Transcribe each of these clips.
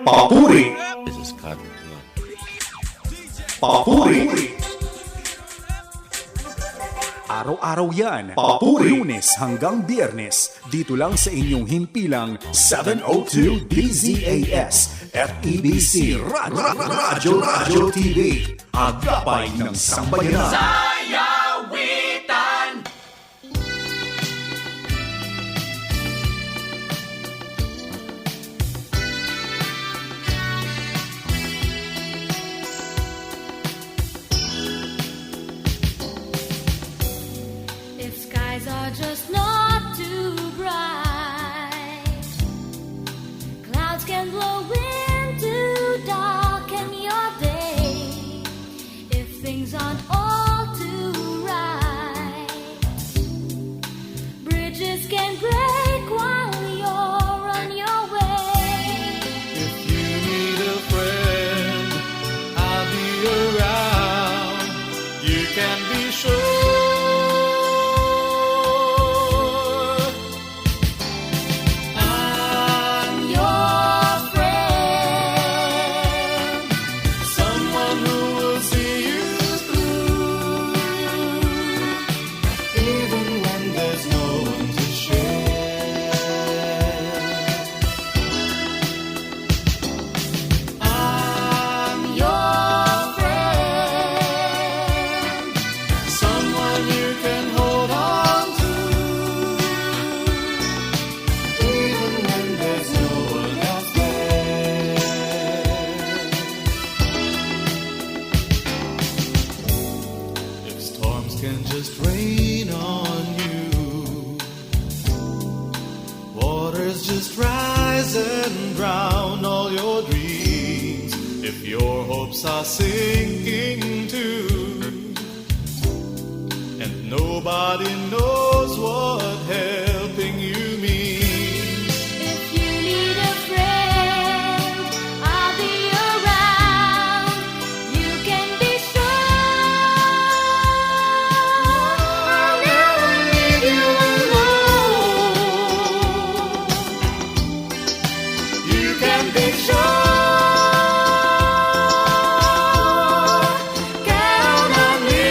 Papuri. This is cut. Papuri. Araw-araw yan. Papuri. Lunes hanggang Biyernes. Dito lang sa inyong himpilang 702 DZAS FEBC Radyo TV. Agapay ng Sambayanan. If skies are just not too bright, clouds can blow in to darken your day. If things aren't all too right, bridges can break while you're on your way. If you need a friend, I'll be around. You can be sure. I'm your friend, someone who will see you through, even when there's no one to share. I'm your friend, someone you can hold on to, even when there's no one else there. If storms can just rain on you, waters just rise and drown all your dreams. If your hopes are sinking too, and nobody knows what helping you means. If you need a friend, I'll be around. You can be sure I'll never leave you alone. You can be sure. Count on me.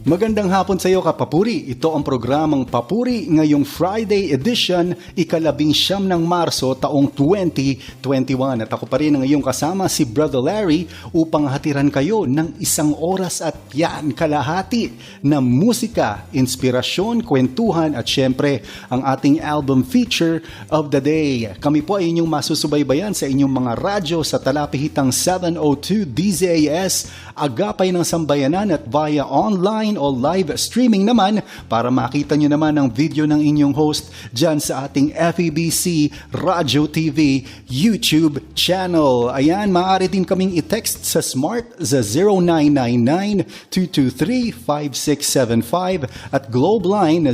Magandang hapon sa iyo kapapuri. Ito ang programang Papuri ngayong Friday edition, ika-19 ng Marso taong 2021. At ako pa rin ang iyong kasama si Brother Larry upang hatiran kayo ng isang oras at yan kalahati na musika, inspirasyon, kwentuhan at syempre ang ating album feature of the day. Kami po ay inyong masusubaybayan sa inyong mga radyo sa talapihitang 702 DZAS, Agapay ng Sambayanan at via online o live streaming naman para makita nyo naman ang video ng inyong host dyan sa ating FEBC Radio TV YouTube channel. Ayan, maaari din kaming i-text sa Smart sa 0999-223-5675 at Globe Line na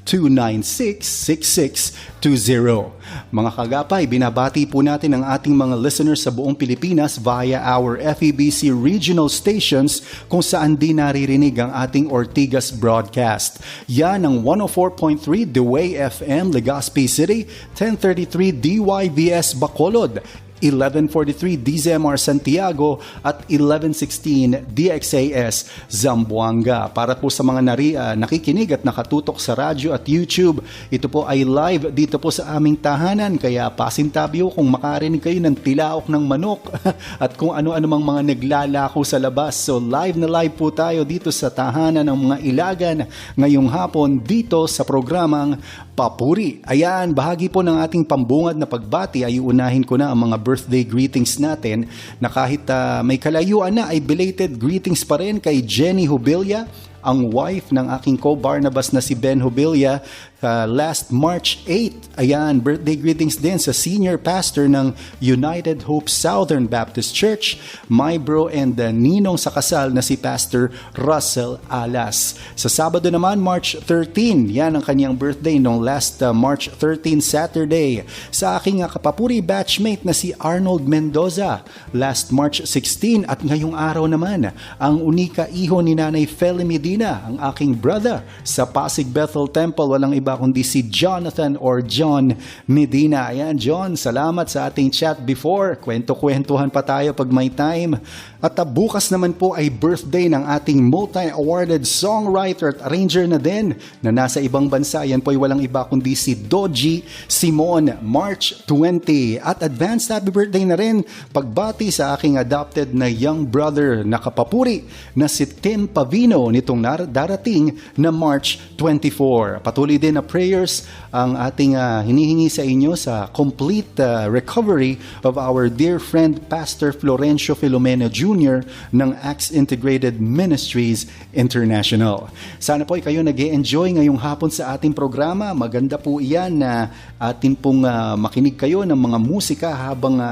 0916-296-6620. Mga kagapay, binabati po natin ang ating mga listeners sa buong Pilipinas via our FEBC regional stations kung saan din naririnig ang ating Ortigas broadcast. Yan ang 104.3 The Way FM Legazpi City, 1033 DYVS Bacolod, 1143 DZMR Santiago at 1116 DXAS Zamboanga. Para po sa mga nakikinig at nakatutok sa radyo at YouTube, ito po ay live dito po sa aming tahanan, kaya pasintabyo kung makarinig kayo ng tilaok ng manok at kung ano-ano mang mga naglalako sa labas. So live na live po tayo dito sa tahanan ng mga Ilagan ngayong hapon dito sa programang Papuri. Ayan, bahagi po ng ating pambungad na pagbati ay unahin ko na ang mga birthday greetings natin na kahit may kalayuan na ay belated greetings pa rin kay Jenny Hubilia, ang wife ng aking co-Barnabas na si Ben Hubilia, last March 8. Ayan, birthday greetings din sa senior pastor ng United Hope Southern Baptist Church, my bro and ninong sa kasal na si Pastor Russell Alas. Sa Sabado naman, March 13, yan ang kanyang birthday nung last March 13 Saturday. Sa aking kapapuri batchmate na si Arnold Mendoza, last March 16, at ngayong araw naman, ang unika iho ni Nanay Feli Medina, ang aking brother sa Pasig Bethel Temple, walang iba kundi si Jonathan or John Medina. Ayan, John, salamat sa ating chat before. Kwento-kwentuhan pa tayo pag may time. At bukas naman po ay birthday ng ating multi-awarded songwriter at arranger na din na nasa ibang bansa. Yan po ay walang iba kundi si Doji Simon, March 20. At advanced happy birthday na rin pagbati sa aking adopted na young brother na kapapuri na si Tim Pavino nitong darating na March 24. Patuloy din na prayers ang ating hinihingi sa inyo sa complete recovery of our dear friend Pastor Florencio Filomeno Jr. ng Acts Integrated Ministries International. Sana po kayo nag-e-enjoy ngayong hapon sa ating programa. Maganda po iyan na atin pong makinig kayo ng mga musika habang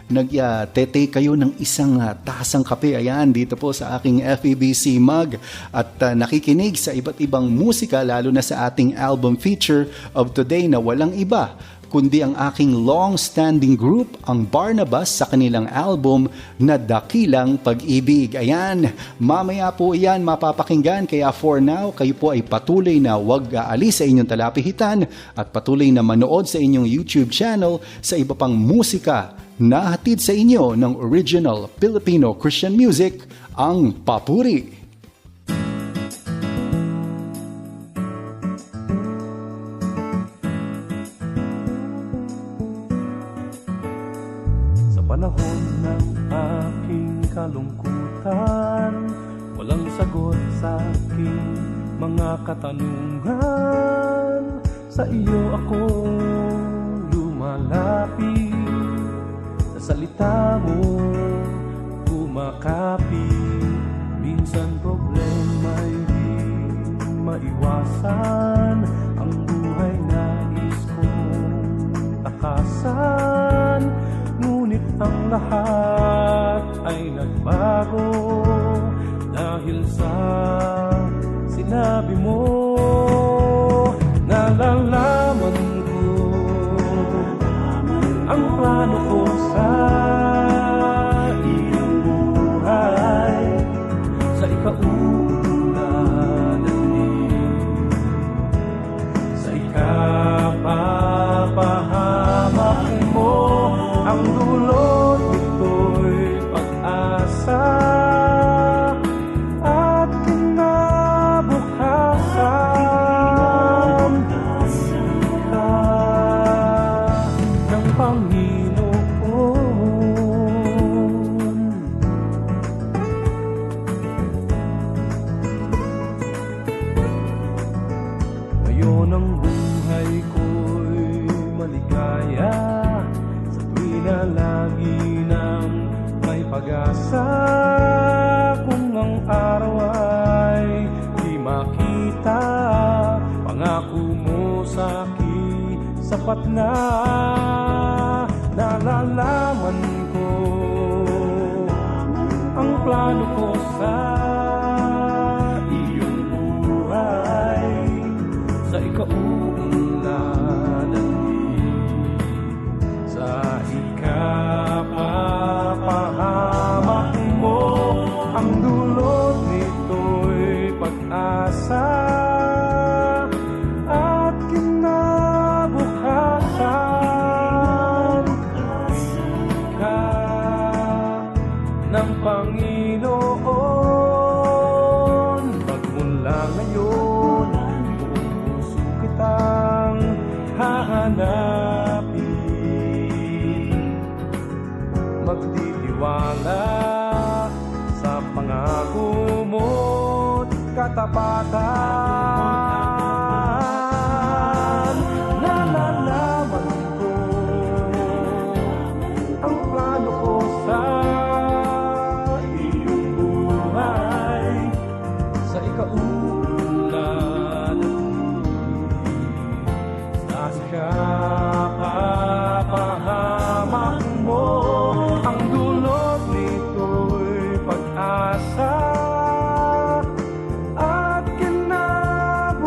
nag-take kayo ng isang tasang kape. Ayan, dito po sa aking FEBC mug at nakikinig sa iba't ibang musika, lalo na sa ating album feature of today na walang iba kundi ang aking long-standing group, ang Barnabas, sa kanilang album na Dakilang Pag-ibig. Ayan, mamaya po iyan mapapakinggan, kaya for now, kayo po ay patuloy na huwag aalis sa inyong talapihitan at patuloy na manood sa inyong YouTube channel sa iba pang musika na hatid sa inyo ng original Filipino Christian music, ang Papuri. Panahon ng aking kalungkutan, walang sagot sa aking mga katanungan. Sa iyo ako lumalapit, sa salita mo kumakapit. Minsan problema'y di maiwasan, ang buhay nais kong takasan. Ngunit ang lahat ay nagbago dahil sa sinabi mo. Nalalaman ko ang plano ko sa iyong buhay, sa ikauna daigdig, sa ikapapahamak mo ang dulot nito. pag-asa kung ang araw ay di makita. Pangako mo sa'kin sapat na. Nalalaman ko ang plano ko sa iyong buhay, sa ikauunlad at sa ikapapahamak mo. Ang dulot nito'y pag-asa at kinabukasan. Ka ng Panginoon, magmula ngayon, buong puso kitang hahanapin. Magtitiwala sa pangako mo't katapatan. Nalalaman ko ang plano ko sa iyong buhay, sa ikauunlad at sa kapapahamak mo. Ang dulot nito'y pag-asa at kinabukasan.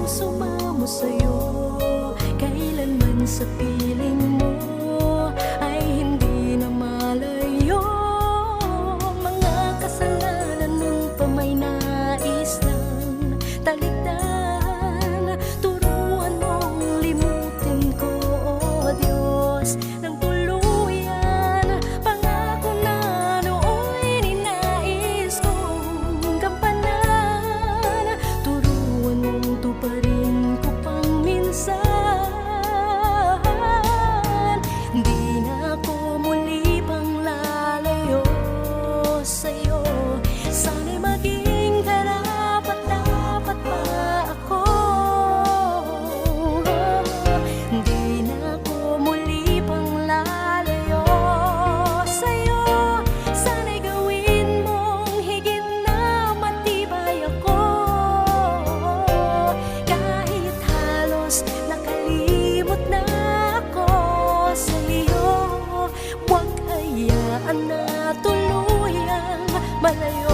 sumamo sa'yo. Kailanman sa piling mo ay hindi na malayo. Mga kasalanan nung pa may nais ng talikdan, turuan mong limutin ko, O Diyos, ng tuluyan. Pangako na nooy ninais kong gampanan, turuan mong tuparin ko pang minsan. Di na ako muli pang lalayo sa'yo. Sana'y maging karapat-dapat pa ako. Di na ako muli pang lalayo sa'yo. Sana'y gawin mong higit na matibay ako. Kahit halos nakalimot na ako sa'yo, huwag hayaan na tuluyang malayo.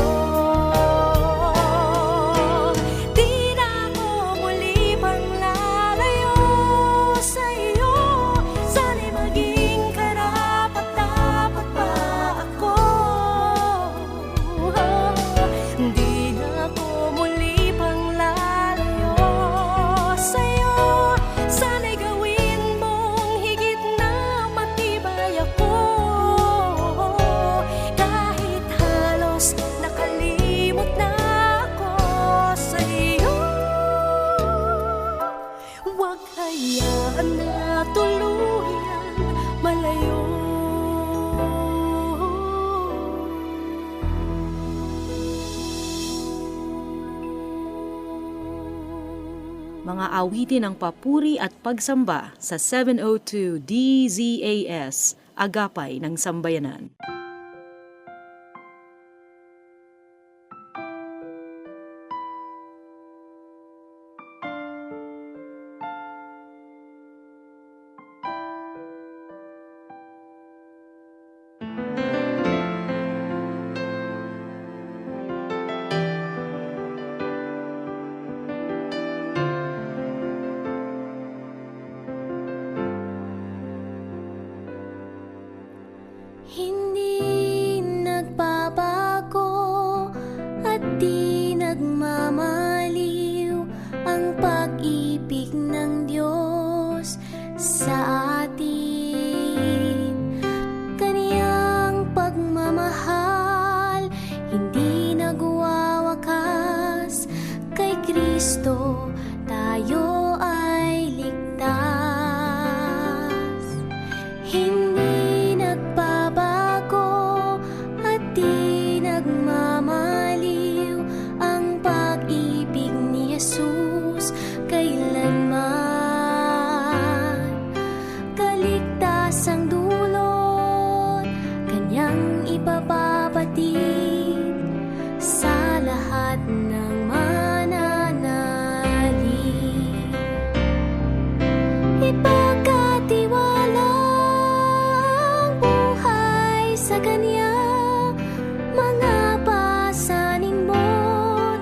Di na ako muli pang lalayo sa'yo. Sana'y maging karapat-dapat pa ako. Di na ako muli pang lalayo sa'yo. Sana'y gawin mong higit na matibay ako. Kahit halos nakalimot na ako sa'yo, huwag hayaan na tuluyang malayo. Mga awitin ng papuri at pagsamba sa 702 DZAS, Agapay ng Sambayanan. Hindi nagbabago at di nagmamaliw ang pag-ibig ng Diyos sa atin. Kaniyang pagmamahal hindi nagwawakas. Kay Kristo tayo ay ligtas. Hindi nagbabago at di nagmamaliw ang pag-ibig ni Jesus kailanman. Kaligtasang dulot kanyang ipapabatid sa lahat ng mananalig. Ipagkatiwala ang buhay sa Kanya, mga pasanin mo't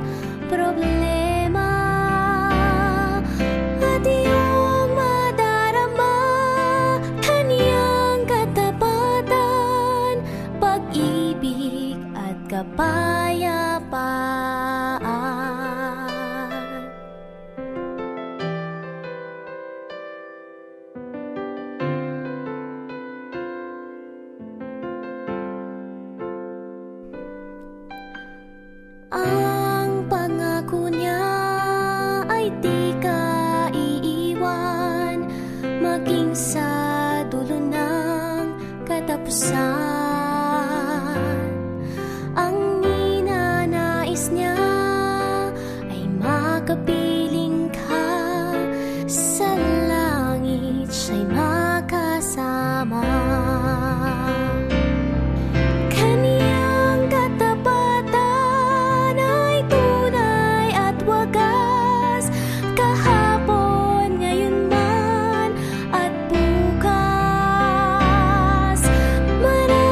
problema, at iyong madarama Kaniyang katapatan, pag-ibig at kapayapaan. Ang pangako niya ay di ka iiwan, maging sa dulo ng katapusan. Ang ninanais niya ay makapiling ka sa langit, siya'y makasama. Kaniyang katapatan ay tunay at wagas, kahapon, ngayon man at bukas. Marami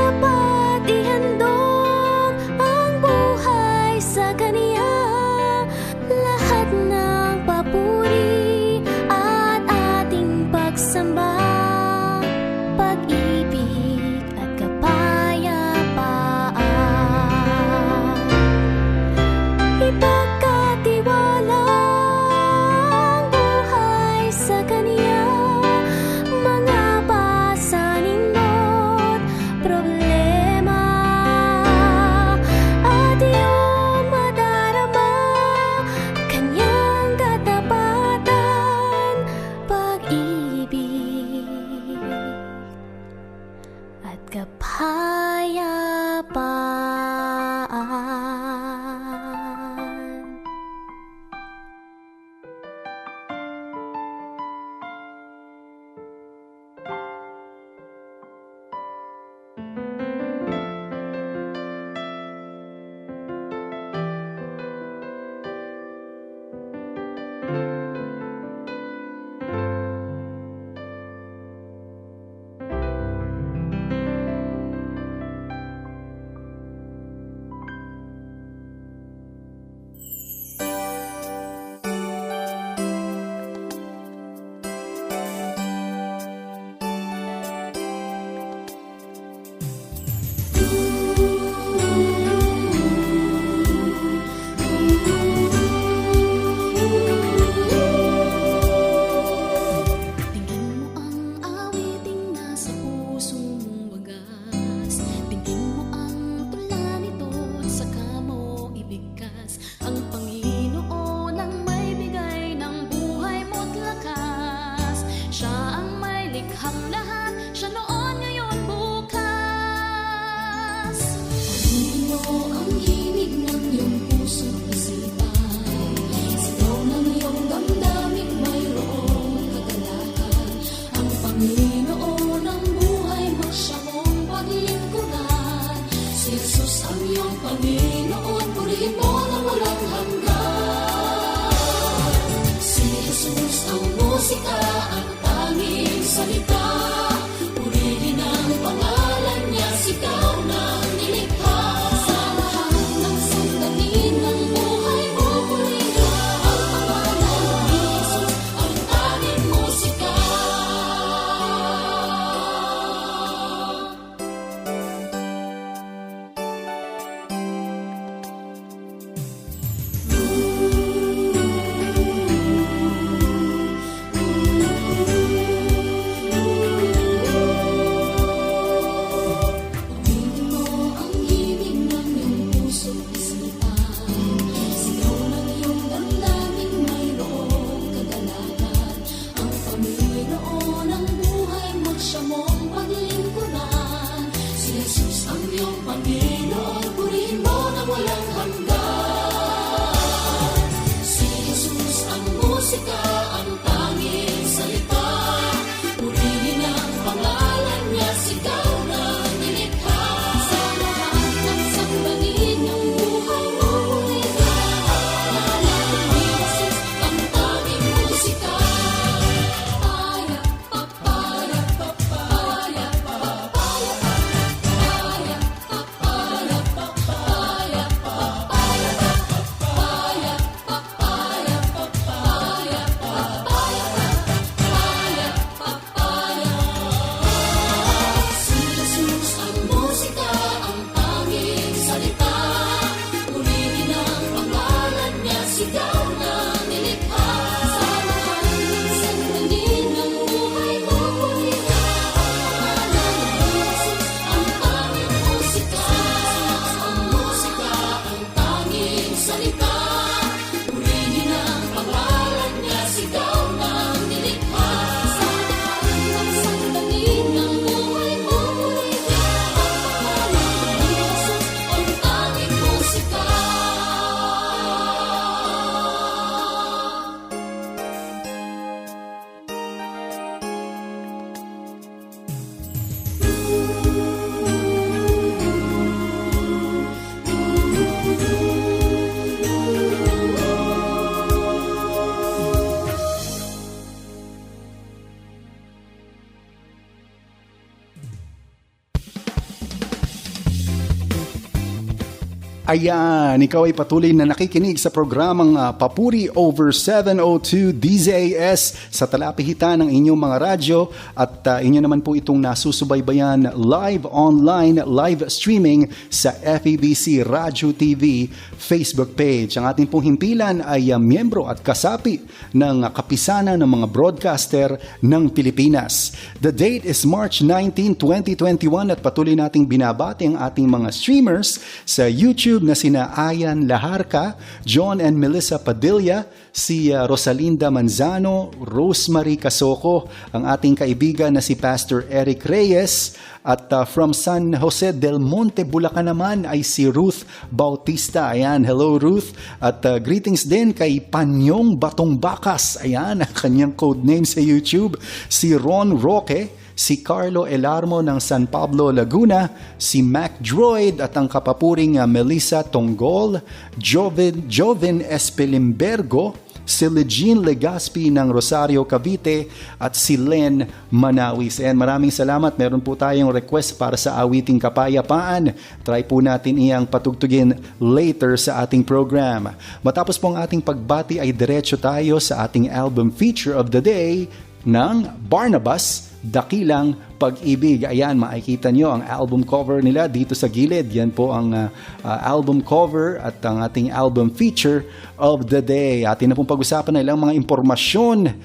Ayan, ikaw ay patuloy na nakikinig sa programang Papuri over 702 DZAS sa talapihitan ng inyong mga radyo at inyo naman po itong nasusubaybayan live online, live streaming sa FEBC Radio TV Facebook page. Ang ating pong himpilan ay miyembro at kasapi ng kapisanan ng mga broadcaster ng Pilipinas. The date is March 19, 2021 at patuloy nating binabati ang ating mga streamers sa YouTube na sina Ayan Laharca, John and Melissa Padilla, si Rosalinda Manzano, Rosemary Casoko, ang ating kaibigan na si Pastor Eric Reyes, at from San Jose del Monte, Bulacan naman ay si Ruth Bautista. Ayan, hello Ruth. At greetings din kay Panyong Batong Bakas. Ayan, ang kanyang codename sa YouTube. Si Ron Roque, si Carlo Elarmo ng San Pablo, Laguna, si Mac Droid at ang kapapuring Melissa Tonggol, Jovin Espelimbergo, si Legine Legaspi ng Rosario, Cavite at si Len Manawis. And maraming salamat. Meron po tayong request para sa awiting Kapayapaan. Try po natin iyang patugtugin later sa ating program. Matapos po ang ating pagbati ay diretso tayo sa ating album feature of the day ng Barnabas, Dakilang Pag-ibig. Ayan, makikita nyo ang album cover nila dito sa gilid. Yan po ang album cover at ang ating album feature of the day. Atin na pong pag-usapan na ilang mga impormasyon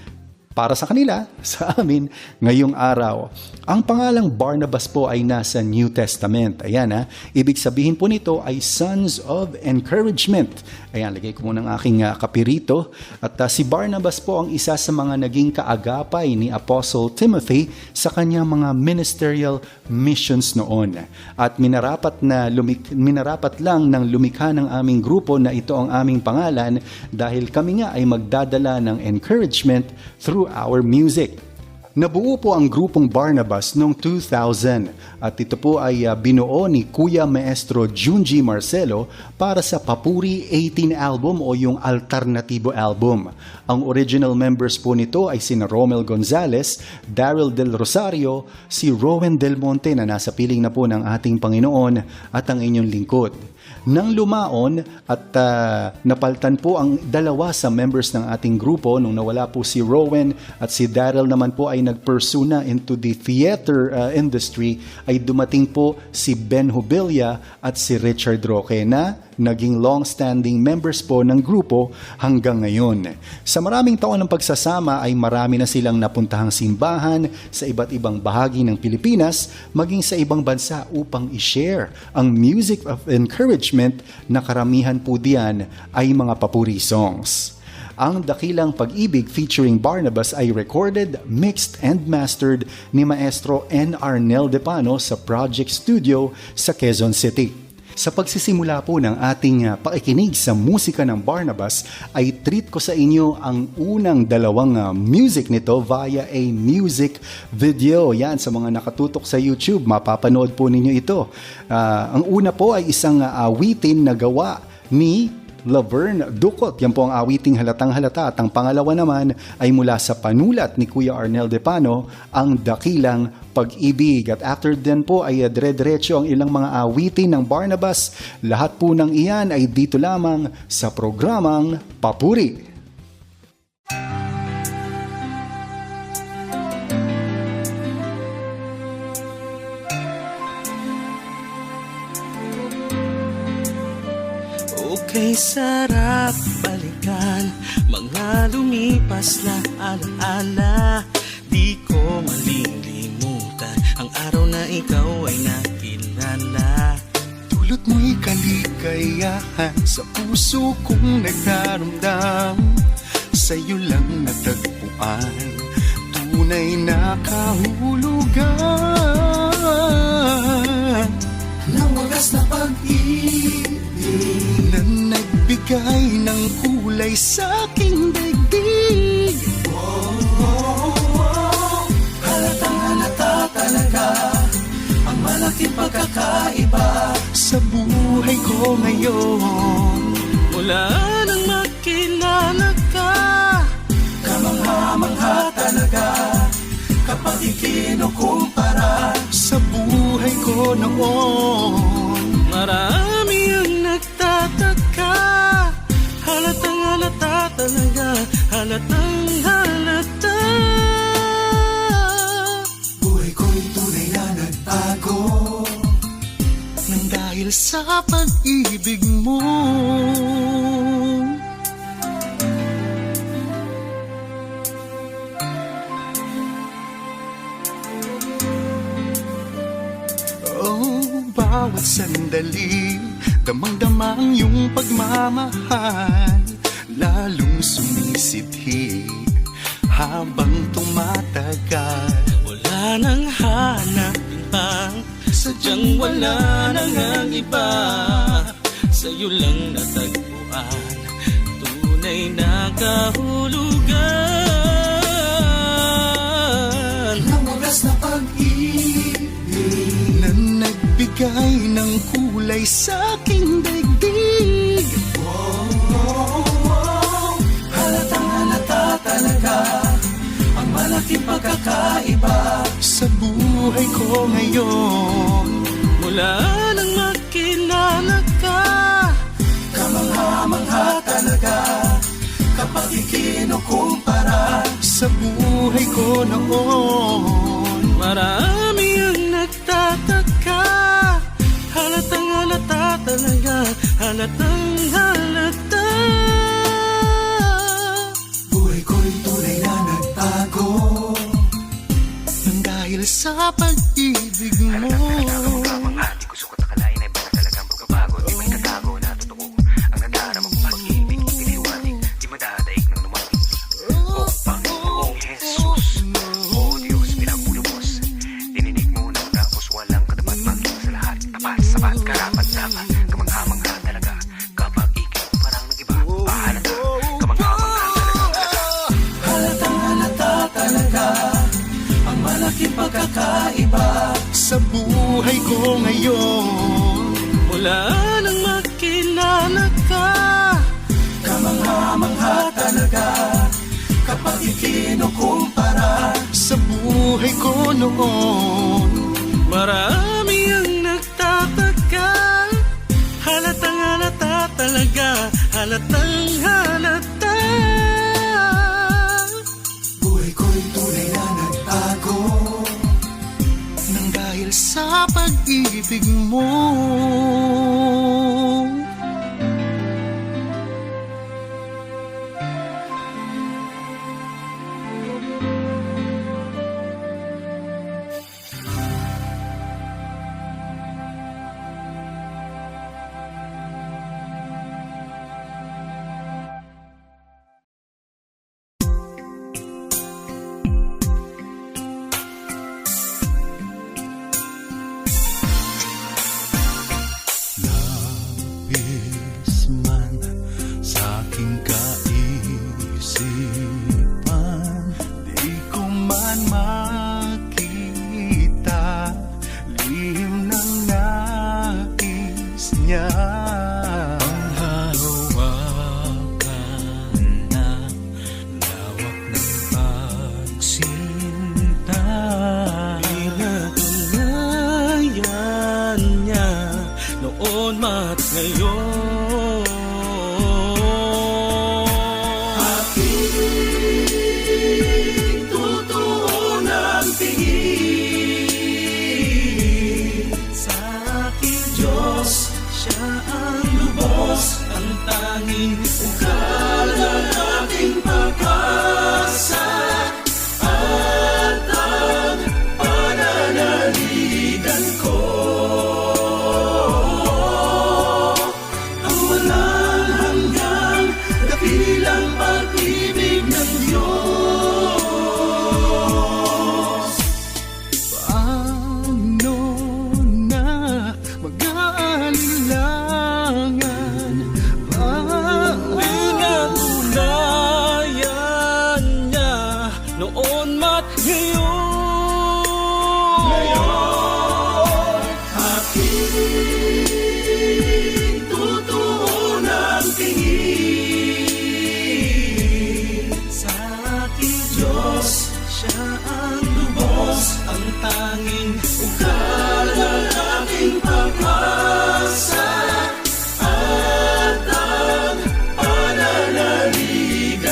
para sa kanila, sa amin, ngayong araw. Ang pangalang Barnabas po ay nasa New Testament. Ayan, ibig sabihin po nito ay Sons of Encouragement. Ayan, lagay ko muna ang aking kapirito. At si Barnabas po ang isa sa mga naging kaagapay ni Apostle Timothy sa kanyang mga ministerial missions noon. At minarapat lang ng lumikha ng aming grupo na ito ang aming pangalan dahil kami nga ay magdadala ng encouragement through our music. Nabuo po ang grupong Barnabas noong 2000 at ito po ay binuo ni Kuya Maestro Junji Marcelo para sa Papuri 18 album o yung alternatibo album. Ang original members po nito ay sina Romel Gonzalez, Daryl Del Rosario, si Rowan Del Monte na nasa piling na po ng ating Panginoon at ang inyong lingkod. Nang lumaon at napaltan po ang dalawa sa members ng ating grupo nung nawala po si Rowan at si Daryl naman po ay nag-pursue na into the theater industry, ay dumating po si Ben Hubilla at si Richard Roque na naging long-standing members po ng grupo hanggang ngayon. Sa maraming taon ng pagsasama ay marami na silang napuntahang simbahan sa iba't ibang bahagi ng Pilipinas maging sa ibang bansa upang i-share ang music of encouragement na karamihan po diyan ay mga papuri songs. Ang Dakilang Pag-ibig featuring Barnabas ay recorded, mixed and mastered ni Maestro N.R. Nel Depano sa Project Studio sa Quezon City. Sa pagsisimula po ng ating pakikinig sa musika ng Barnabas, ay treat ko sa inyo ang unang dalawang music nito via a music video. Yan, sa mga nakatutok sa YouTube, mapapanood po ninyo ito. Ang una po ay isang awitin na gawa ni Laverne Ducot. Yan po ang awiting Halatang Halata. At ang pangalawa naman ay mula sa panulat ni Kuya Arnel Depano, ang Dakilang Pag-ibig. At after din po ay dire-diretso ang ilang mga awitin ng Barnabas. Lahat po ng iyan ay dito lamang sa programang Papuri. Okay, sarap balikan mga lumipas na alaala. Di ko malilimutan ang araw na ikaw ay nakilala. Dulot mo'y kaligayahan sa puso kong nagdaramdam. Sa'yo lang natagpuan tunay na kahulugan ng wagas na pag-ibig na nagbigay ng kulay sa aking daigdig. Halatang halata talaga ang malaking pagkakaiba sa buhay ko ngayon. Mula nang makilala ka, kamangha-mangha talaga kapag ikinukumpara sa buhay ko noon. marami ang nagtatanong talaga, halatang halata. Buhay ko'y tunay na nagbago Nang dahil sa pag-ibig mo. Oh, bawat sandali, damang-dama ang iyong pagmamahal, lalong sumisidhi habang tumatagal. Wala nang hanapin pa, sadyang wala nang ang iba. Sa'yo lang natagpuan, tunay na kahulugan. ng wagas na pag-ibig Na nagbigay ng kulay sa aking daigdig. Halatang halata talaga ang malaking pagkakaiba Sa buhay ko ngayon, mula nang makilala ka, kamangha-mangha talaga kapag ikinukumpara sa buhay ko noon. Marami ang nagtataka, halatang halata talaga, halatang halata. buhay ko'y tunay na nagbago Nang dahil sa pag-ibig mo. Di ko sukat akalain ay baka talagang pagkabago. Di may tatago na totoo ang nadarama mong pag-ibig. Iniwanig, di madadaig ng lumangin. O Panginoong Jesus, O Diyos, pinagulubos. Dininig mo ng tapos walang katapat maging sa lahat. Tapat, sapat, karapat, dapat. Kamangha-mangha talaga. Kapag ikaw parang nag-iba, pahalata. Kamangha-mangha talaga. halatang halata talaga ang malaking pagkakaiba Sa buhay ko ngayon, mula nang makilala ka, kamangha-mangha talaga kapag ikinukumpara sa buhay ko noon. Marami ang nagtataka, halatang halata talaga, halatang halata. buhay ko'y tunay na nagbago Nang dahil sa pag-ibig mo. Man sa aking kaisipan, di ko man makita lihim ng nais niya. Panghawakan na lawak ng pagsinta, pinatunayan niya noon at ngayon. totoo ng tingin Sa aking Diyos, siya ang lubos, ang tanging ugal ng aking pag-asa at ang pananaligan ko. Ang walang hanggang dakilang pag-ibig ng Diyos. Paano na mag-aalilangan? Pinatunayan niya noon at ngayon. aking totoo ng tingin Sa aking Diyos, siya ang lubos, ang tanging ugal ng aking pag-asa at ang pananaligan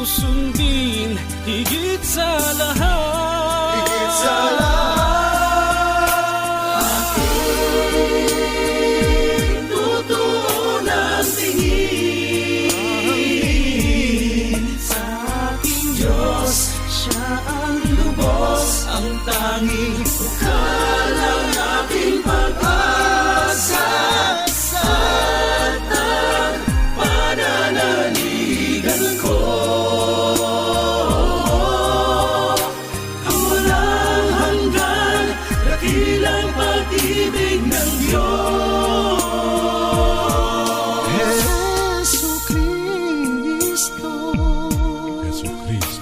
susundin higit sa lahat. Higit sa lahat, aking tutuunan tingin sa aking Diyos. Siya ang lubos, ang tanging bukal ng aking pag-asa at ang pananaligan ko. Ang walang hanggan, dakilang pag-ibig ng Diyos. Jesu Cristo. Jesu Cristo.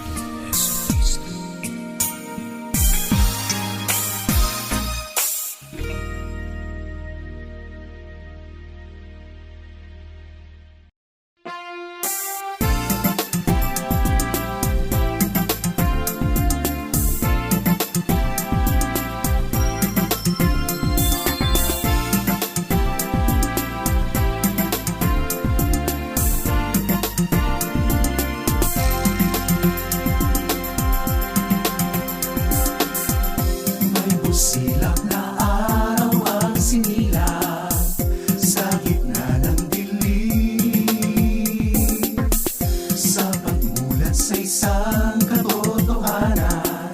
May busilak na araw ang sinilang sa gitna ng dilim, sa pagmulat sa isang katotohanan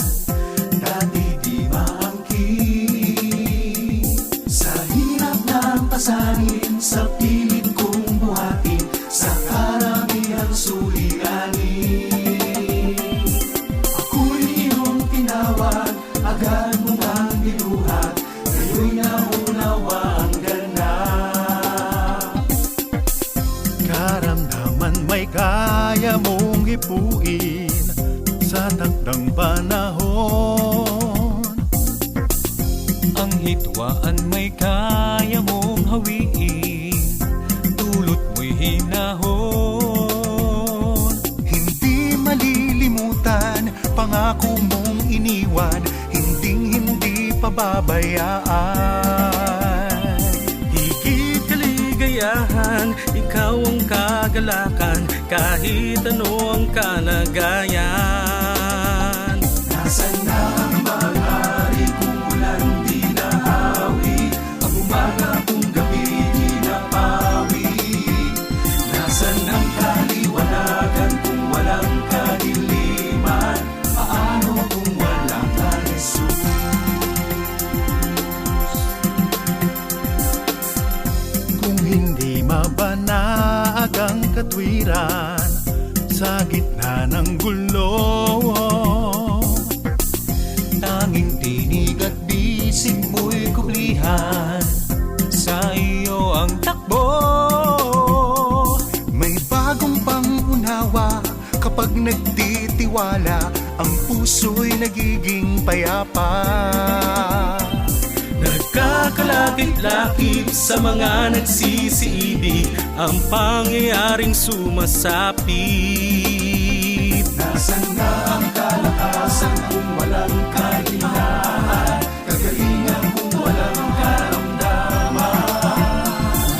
dati di maangkin. Sa hirap ng pasanin, sa pilit kong buhatin, sa karamihang suliranin, ako'y iyong tinawag, agad mong ang binuhat, ngayon naunawa ang ganap. Karamdaman may kaya mong ipuin sa takdang panahon. Ang hitwaan may kaya mong hawiin, dulot mo'y hinahon. Hindi malilimutan, pangako mong iniwan, hinding-hindi pababayaan. Higit kaligayahan, ikaw ang kagalakan, kahit ano ang kalagayan. Nasaan na ang mag-ari kung ulan di nahawi, ang umaga kung gabi di napawi? Nasaan ang kaliwanagan kung walang kadiliman? Paano kung wala ka, Jesus? Kung hindi mabanag ang katwiran sa gitna ng gulo, tanging tinig at bisig mo'y kublihan, sa iyo ang takbo. May bagong pangunawa kapag nagtitiwala, ang puso'y nagiging payapa. Nagkakalapit-lapit sa mga nagsisiibig, ang pangyayaring sumasapit. Nasaan na ang kalakasan kung walang kahinaan, kagalingan kung walang karamdaman?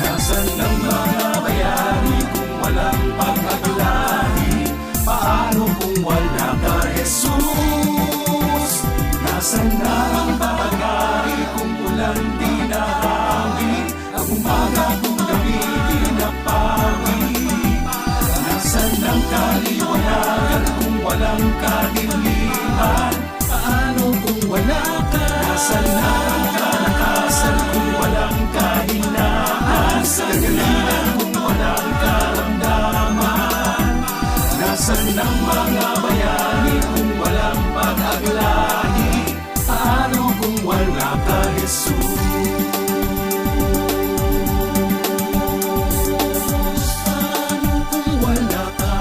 Nasaan ang mga bayani kung walang pag-aglahi? Paano kung wala ka, Jesus? Nasaan na ang pag-ari kung walang dinahawi, ang umaga kung gabi di napawi? Nasaan ang kaliwanagan kung walang kadiliman? Paano kung wala ka? Nasaan na ang kalakasan kung walang kahinaan? Kagalingan kung walang karamdaman? Nasaan ang mga bayani kung walang pag-aglahi? Paano kung wala ka, Jesus? Paano kung wala ka,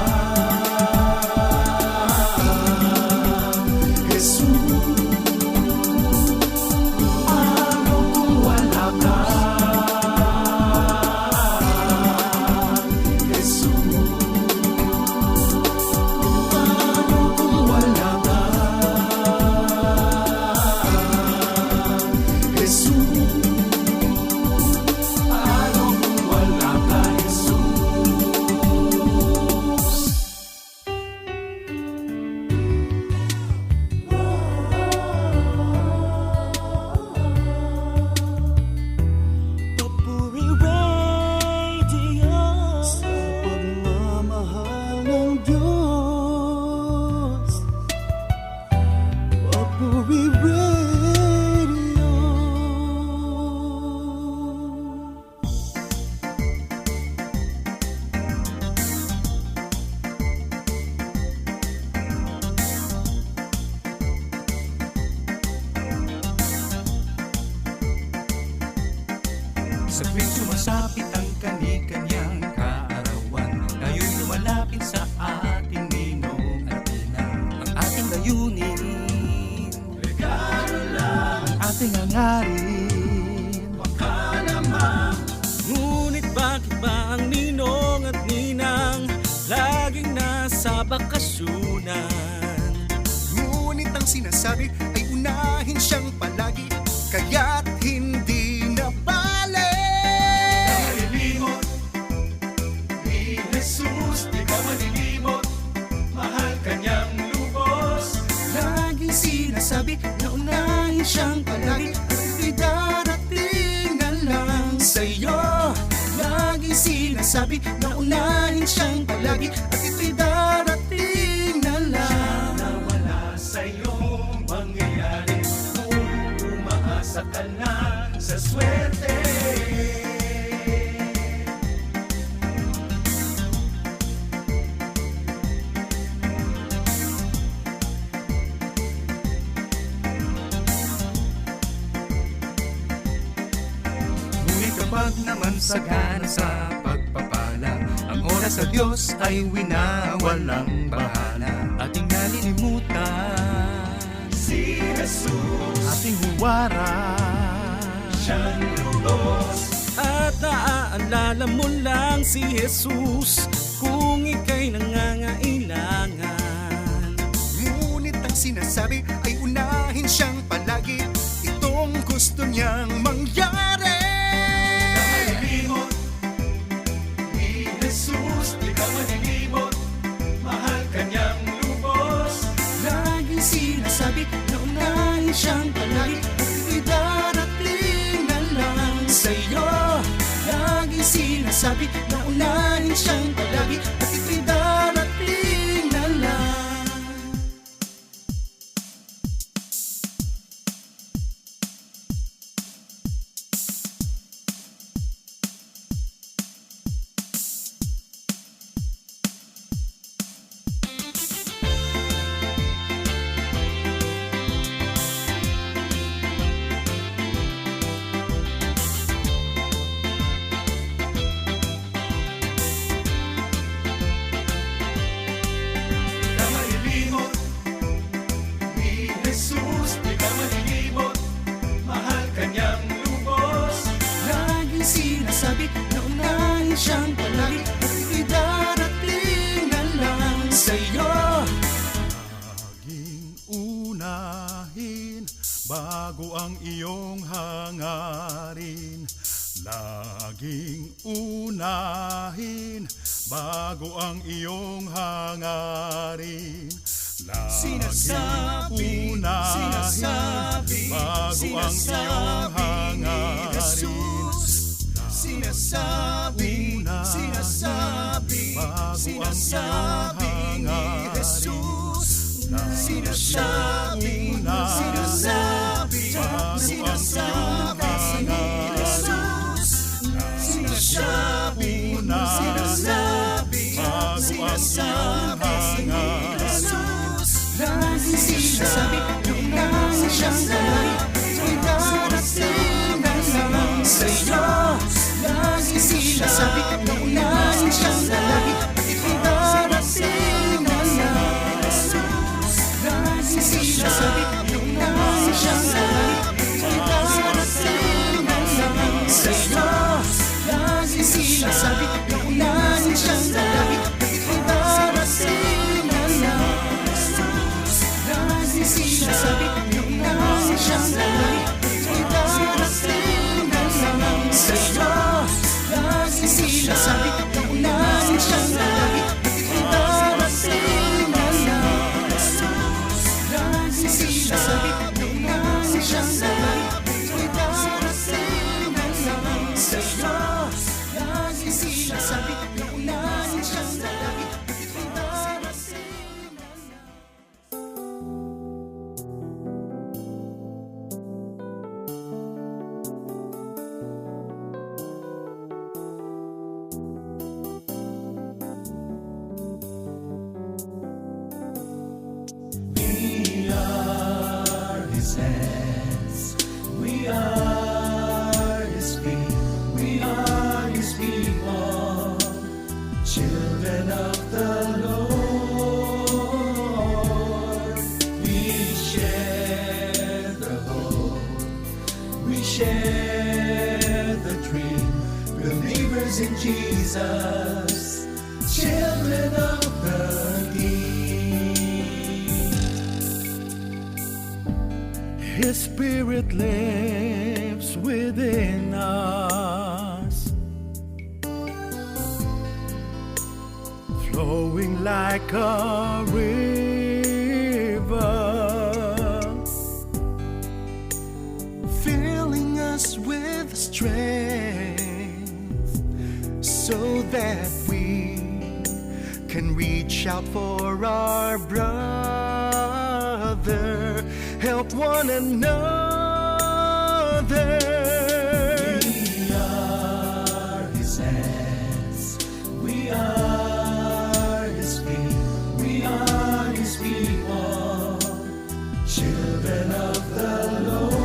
Jesus? Sa tuwing sumasapit ang kani-kanyang kaarawan, tayo'y lumalapit sa ating ninong at ina. Ang ating layunin, regalo lang. Ang ating hangarin, baka naman. Ngunit bakit ba ang ninong at ninang laging nasa bakasyonan? Ngunit ang sinasabi ay unahin siyang palagi, kaya't hindi na bale. Malilimot ni Jesus, di ka malilimot, mahal kanyang lubos. Laging sinasabi na unahin siyang palagi, at ito'y darating na lang sa'yo. Laging sinasabi na unahin siyang palagi, at ito'y darating na lang. Na wala sa'yong mangyayari kung umaasa ka na sa swerte. Ngunit kapag naman sagana sa pagpapala, ang oras sa Diyos ay winawalang bahala. Ating nalilimutan si Jesus, ating huwaran, siyang lubos. At naaalala mo lang si Jesus kung ika'y nangangailangan. Ngunit ang sinasabi ay unahin siyang palagi, itong gusto niyang mangyari. Malilimot ni Jesus, di ka malilimot, mahal kanyang lubos. Laging sinasabi na unahin siyang palagi, at ito'y darating na lang sa'yo. Laging sinasabi na unahin siyang palagi, at ito'y darating na lang. Ka malilimot ni Jesus, di ka malilimot, mahal kanyang lubos. Laging sinasabi na unahin siyang palagi, at ito'y darating na lang sa'yo. Laging unahin bago ang iyong hangarin. Laging unahin bago ang iyong hangarin. Laging unahin bago ang iyong hangarin. Sinasabi, sinasabi, sinasabi ni Jesus. Sinasabi, sinasabi, sinasabi ni Jesus. Sinasabi, sinasabi, sinasabi ni Jesus. Laging sinasabi na unahin siyang palagi, ito'y darating na lang sa'yo. Laging sinasabi na unahin siyang palagi, at ito'y darating na lang Jesus. Laging sinasabi na unahin siyang palagi, ito'y darating na lang sa'yo. Laging sinasabi na unahin siyang palagi, at ito'y darating na lang Jesus. Laging sinasabi na unahin siyang palagi, ito'y darating na lang sa'yo. Laging sinasabi na unahin siyang palagi, at ito'y darating na lang Jesus. Laging sinasabi na unahin siyang palagi, ito'y darating na lang sa'yo. Laging sinasabi na unahin siyang palagi, at ito'y darating na lang. We are His hands, we are His feet, we share the dream, believers in Jesus, children of the King. His Spirit lives within us, flowing like a river, filling us with strength so that we can reach out for our brother, help one another. We are His hands, we are His feet, we are His people, children of the Lord.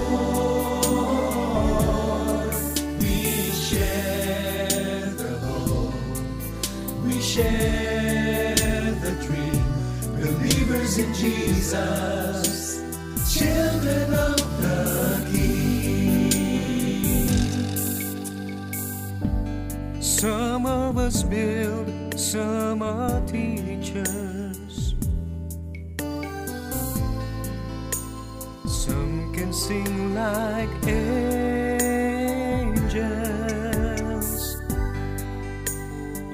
We share the hope, we share the dream, believers in Jesus, children of the King. Some of us build, some are teachers, some can sing like angels,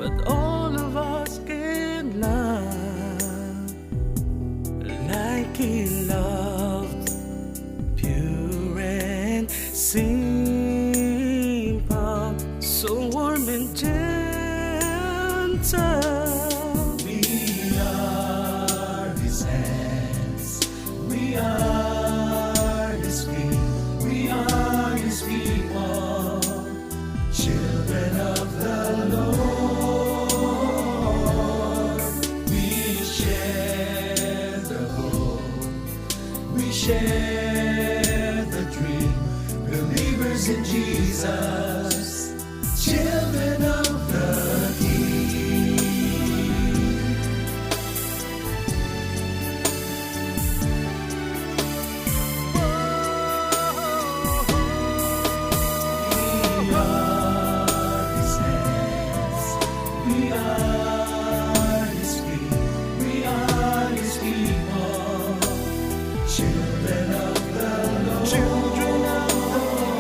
but all of us can love like He loved, pure and simple, so warm and gentle. We are His hands, we are His feet, we are His people, children of the Lord. We share the hope, we share the dream, believers in Jesus, children of the King. We are His hands, we are His feet, we are His people, children of the Lord. Children of the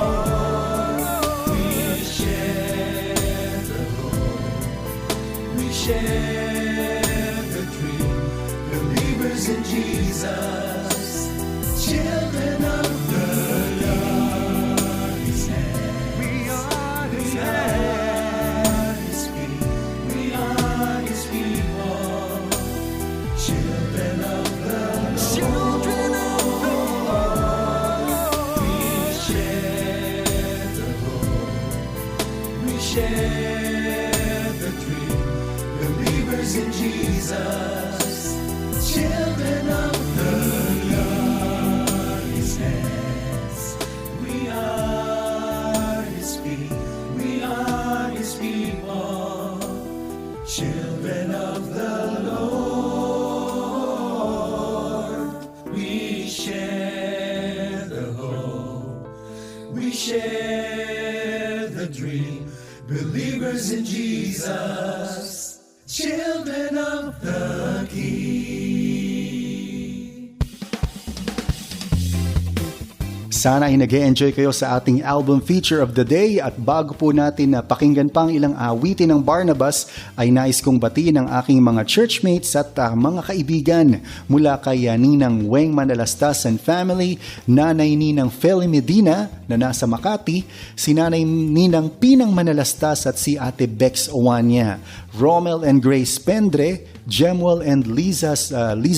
Lord. We share the hope, we share the dream, believers in Jesus, children of the Lord. His hands, we are His hands, His feet, we are His people, children of the Lord. Children of the Lord. We share the hope, we share the dream, believers in Jesus, children of the Lord. His hands, we are His feet, we are His people, children of the Lord. We share the hope, we share the dream, believers in Jesus, children of the King. Sana ay nag-e-enjoy kayo sa ating album feature of the day, at bago po natin na pakinggan pang ilang awitin ng Barnabas, ay nais kong batiin ang aking mga churchmates at mga kaibigan mula kay Ninang Weng Manalastas and family, Nanay Ninang Feli Medina na nasa Makati, si Nanay Ninang Pinang Manalastas at si Ate Bex Owania, Romel and Grace Pendre, Jemuel and Liza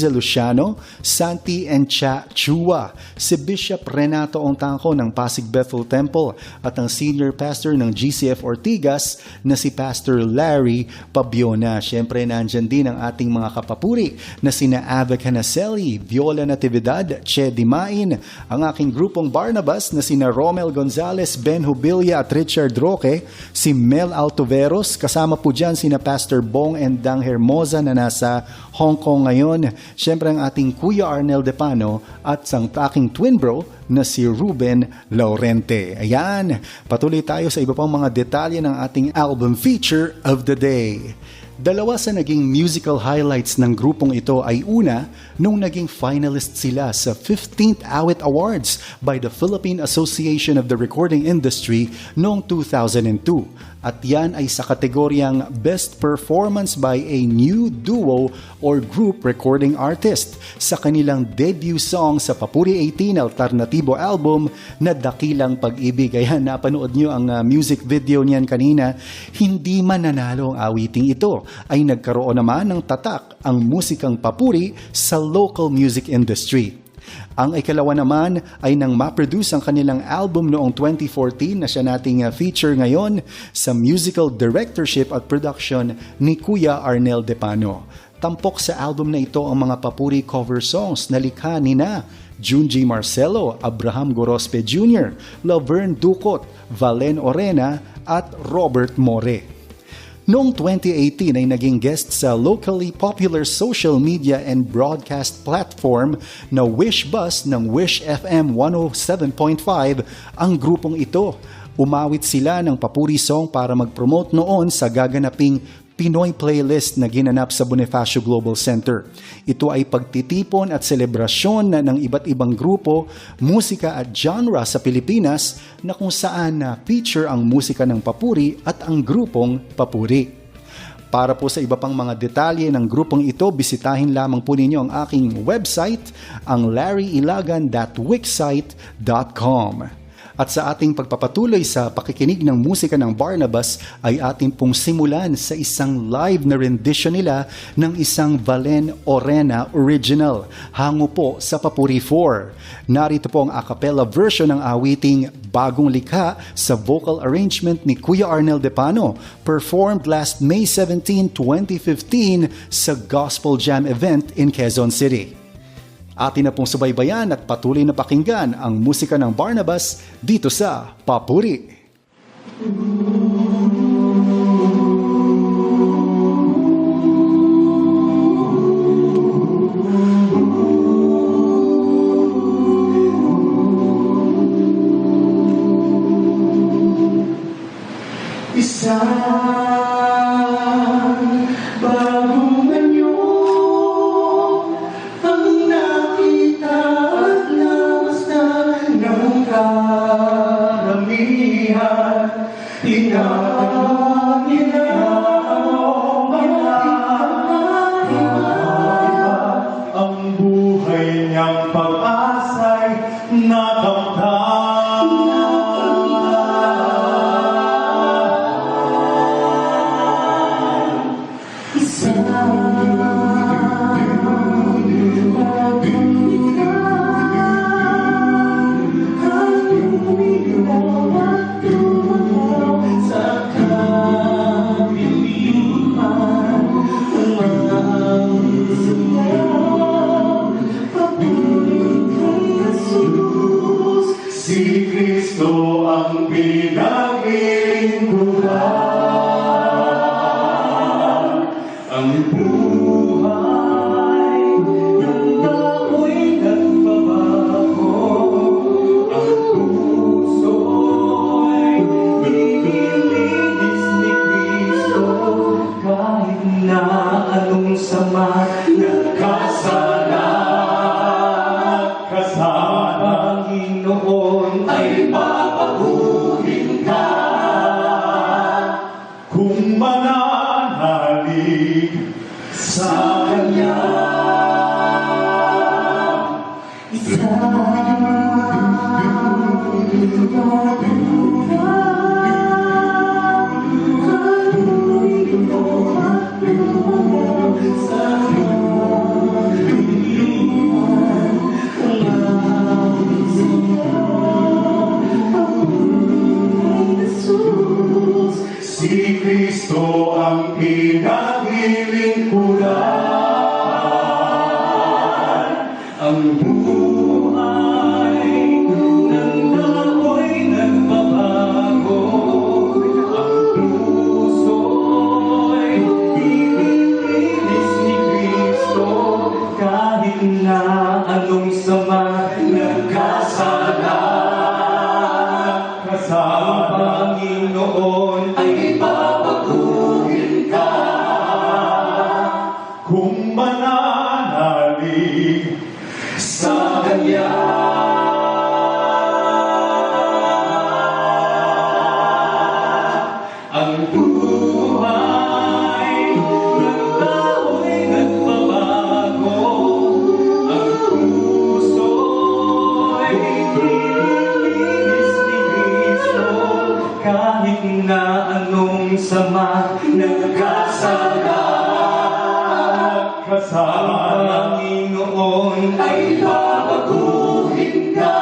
Luciano, Santi and Cha Chua, si Bishop Renato Ongtangco ng Pasig Bethel Temple, at ang senior pastor ng GCF Ortigas na si Pastor Larry Pabiona. Siyempre, nandyan din ang ating mga kapapuri na sina Ava Canaselli, Viola Natividad, Che Dimain, ang aking grupong Barnabas na sina Romel Gonzalez, Ben Hubilia at Richard Roque, si Mel Altoveros, kasama po dyan sina Pastor Bong and Dang Hermosa na nasa Hong Kong ngayon. Siyempre ang ating Kuya Arnel Depano at ang aking twin bro na si Ruben Laurente. Ayan, patuloy tayo sa iba pang mga detalye ng ating album feature of the day. Dalawa sa naging musical highlights ng grupong ito ay una, nung naging finalist sila sa 15th Awit Awards by the Philippine Association of the Recording Industry noong 2002. At yan ay sa kategoryang Best Performance by a New Duo or Group Recording Artist sa kanilang debut song sa Papuri 18 Alternatibo album na Dakilang Pag-ibig. Ayan, napanood nyo ang music video niyan kanina. Hindi man nanalo ang awiting ito, ay nagkaroon naman ng tatak ang musikang papuri sa local music industry. Ang ikalawa naman ay nang ma-produce ang kanilang album noong 2014 na siya nating feature ngayon sa musical directorship at production ni Kuya Arnel Depano. Tampok sa album na ito ang mga papuri cover songs na likha nina Junji Marcelo, Abraham Gorospe Jr., Laverne Ducot, Valen Orena at Robert More. Noong 2018 ay naging guest sa locally popular social media and broadcast platform na Wish Bus ng Wish FM 107.5 ang grupong ito. Umawit sila ng papuri song para mag-promote noon sa gaganaping Pinoy playlist na ginanap sa Bonifacio Global Center. Ito ay pagtitipon at selebrasyon ng iba't ibang grupo, musika at genre sa Pilipinas na kung saan na-feature ang musika ng papuri at ang grupong papuri. Para po sa iba pang mga detalye ng grupong ito, bisitahin lamang po ninyo ang aking website, ang larryilagan.wixsite.com. At sa ating pagpapatuloy sa pakikinig ng musika ng Barnabas ay ating pong simulan sa isang live na rendition nila ng isang Valen Orena original, hango po sa Papuri 4. Narito po ang a cappella version ng awiting Bagong Likha sa vocal arrangement ni Kuya Arnel Depano, performed last May 17, 2015 sa Gospel Jam event in Quezon City. Atin na pong subaybayan at patuloy na pakinggan ang musika ng Barnabas dito sa Papuri. Isang bagong anyo ang nakita at namasdan ng karamihan. Tinatawag nila ang mga ang buhay niyang pag-asa'y nakamtan. Si Kristo ang pinaglilingkuran, ang buhay ng ako'y nagbabago, ang puso'y nililinis ni Kristo, kahit na anong sama nagkasala, kasama Panginoon ay papaguhin ka kung mananalig sa Kanya. Si Kristo ang pinaglilingkuran, ang buhay ng ako'y nagbabago. Panginoon ay papaguhin ka kung mananalig sa Kanya. Ang buhay ng tao'y nagbabago, ang puso'y nilinis-liniso, kahit na anong sama nagkasala. Ang Panginoon ay babaguhin ka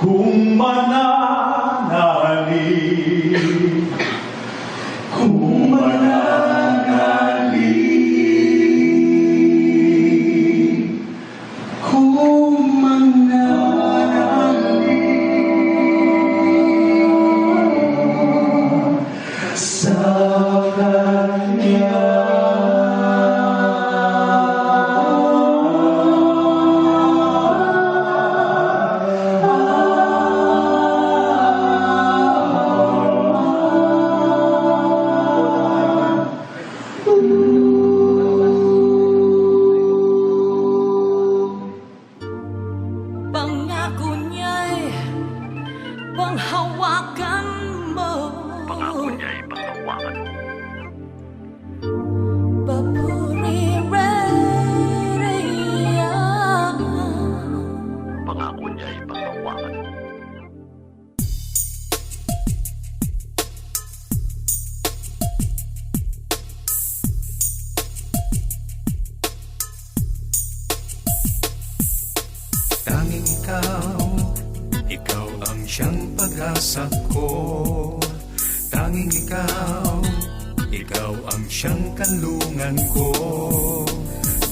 kung mananalig, kung mananalig, kung mananalig sa Kanya. Pangako niya'y panghawakan mo. Pangako niya'y panghawakan mo. Papuri-re-re-ya. Pangako niya'y panghawakan mo. Tanging ikaw ang siyang pag-asa ko. Tanging ikaw ang siyang kanlungan ko.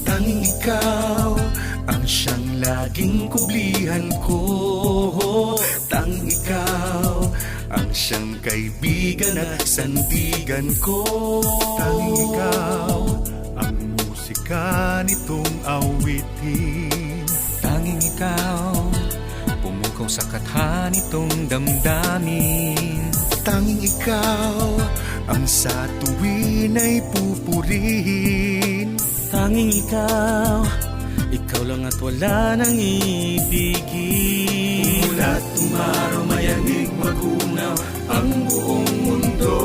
Tanging ikaw ang siyang laging kublihan ko. Tanging ikaw ang siyang kaibigan at sandigan ko. Tanging ikaw ang musika nitong awitin. Tanging ikaw pumukaw sa katha nitong damdamin. Tanging ikaw ang sa tuwin ay pupurihin. Tanging ikaw lang at wala nang ibigin. Umulat, tumaro, mayanig, magunaw ang buong mundo.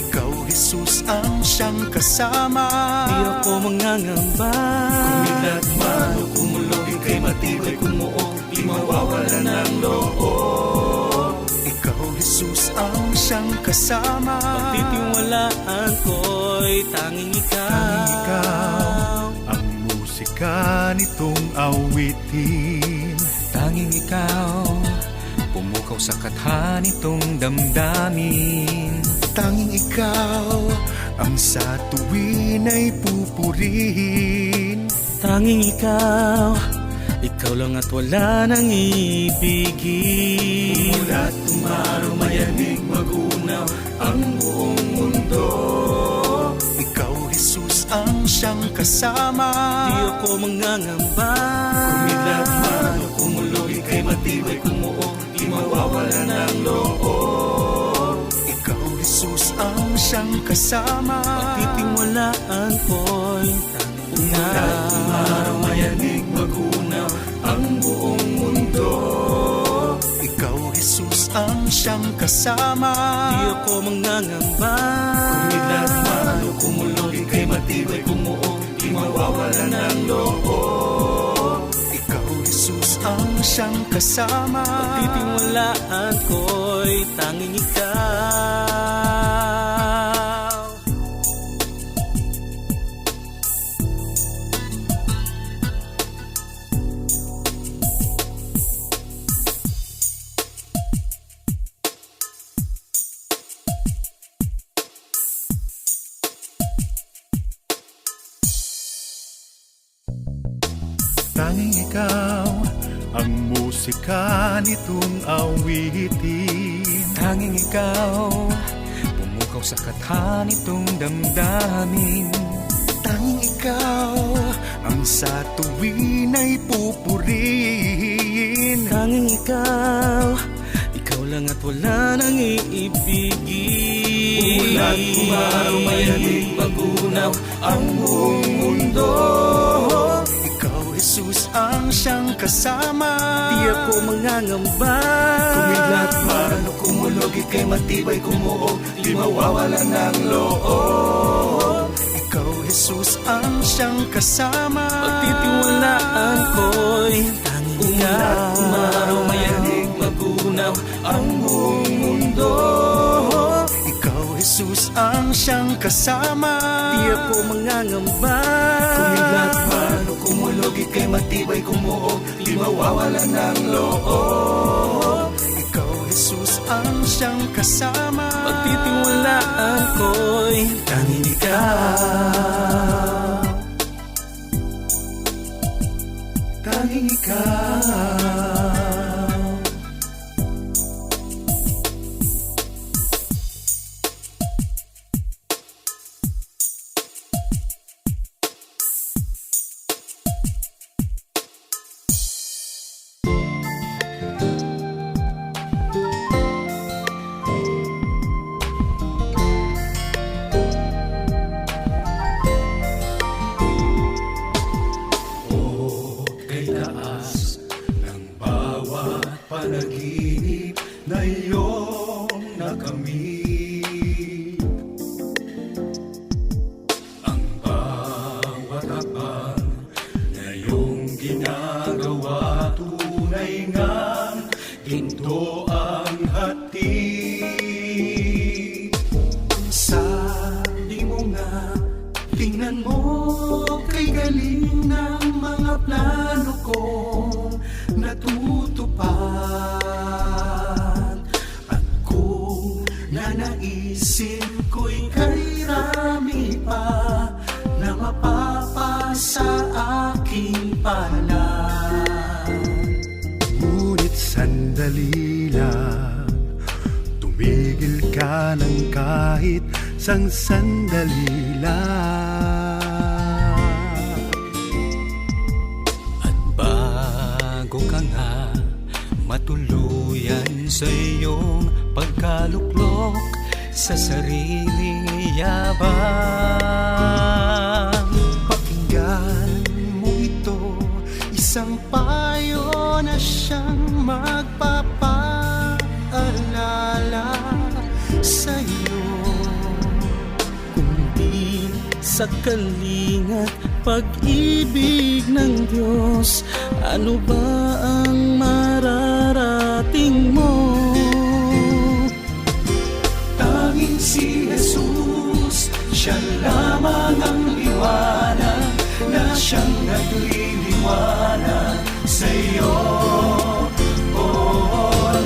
Ikaw, Jesus, ang siyang kasama. Di ako mangangamba. Kumilat man o kumulog, ika'y matibay, kumuo, di mawawala ng loob. Ikaw, Jesus, ang siyang kasama. Pagtitiwalaan ko'y tanging ikaw. Tanging ikaw ang musika nitong awitin. Tanging ikaw pumukaw sa katha nitong damdamin. Tanging ikaw ang sa tuwin ay pupurihin. Tanging ikaw lang at wala nang ibigin. Umulat, tumaro, mayanig, magunaw ang buong mundo. Ikaw, Jesus, ang siyang kasama. Di ako mangangamba. Kumilat man o kumulog, ika'y matibay, kumuo, di mawawala ng loob. Ikaw, Jesus, ang siyang kasama. Pagtitiwalaan ko'y umulat, tumaro, mayanig, magunaw ang buong mundo. Ikaw, Jesus, ang siyang kasama. Di ako mangangamba. Kumilat man o kumulog, ika'y matibay, kumuo, di mawawala ng loob. Ikaw, Jesus, ang siyang kasama. Pagtitiwalaan ko'y tanging ikaw. Tanging ikaw ang musika nitong awitin. Tanging ikaw pumukaw sa katha nitong damdamin. Tanging ikaw ang sa tuwin ay pupurihin. Tanging ikaw lang at wala nang iibigin. Ulat, umaraw, mayanig, magunaw ang buong mundo. Ikaw, Jesus, ang siyang kasama. Di ako mangangamba. Kumidlat man o kumulog, ika'y matibay kumuog, di mawawalan ng loob. Ikaw, Jesus, ang siyang kasama. Pagtitiwalaan ko'y tanging ka. Ulat, umaraw, mayanig, magunaw ang buong mundo. Ikaw, Jesus, ang siyang kasama. Di ako mangangamba. Kumidlat man o kumulog, ika'y matibay kumuog, di mawawalan ng loob. Ikaw, Jesus, ang siyang kasama. Pagtitiwalaan ko'y tanging ikaw. Tanging ikaw. Kay taas ng bawat panaginip na iyong nakamit. Ang bawat hakbang na iyong ginagawa, tunay ngang ginto ang hatid. Sabi mo nga, tingnan mo kay galing ng mga plano kong natutupad. At kung nanaisin ko'y kay rami pa na mapapasa aking palad. Ngunit sandali lang, tumigil ka ng kahit sang sandali lang. At bago ka nga matuluyan sa iyong pagkaluklok sa sariling yabang, pakinggan mo ito, isang payo na siyang magpapaalala sa iyo. Kundi sa kalingat pag-ibig ng Diyos, ano ba ang mararating mo? Tanging si Jesus, siya lamang ang liwanag na siyang nagliliwanag sa iyo.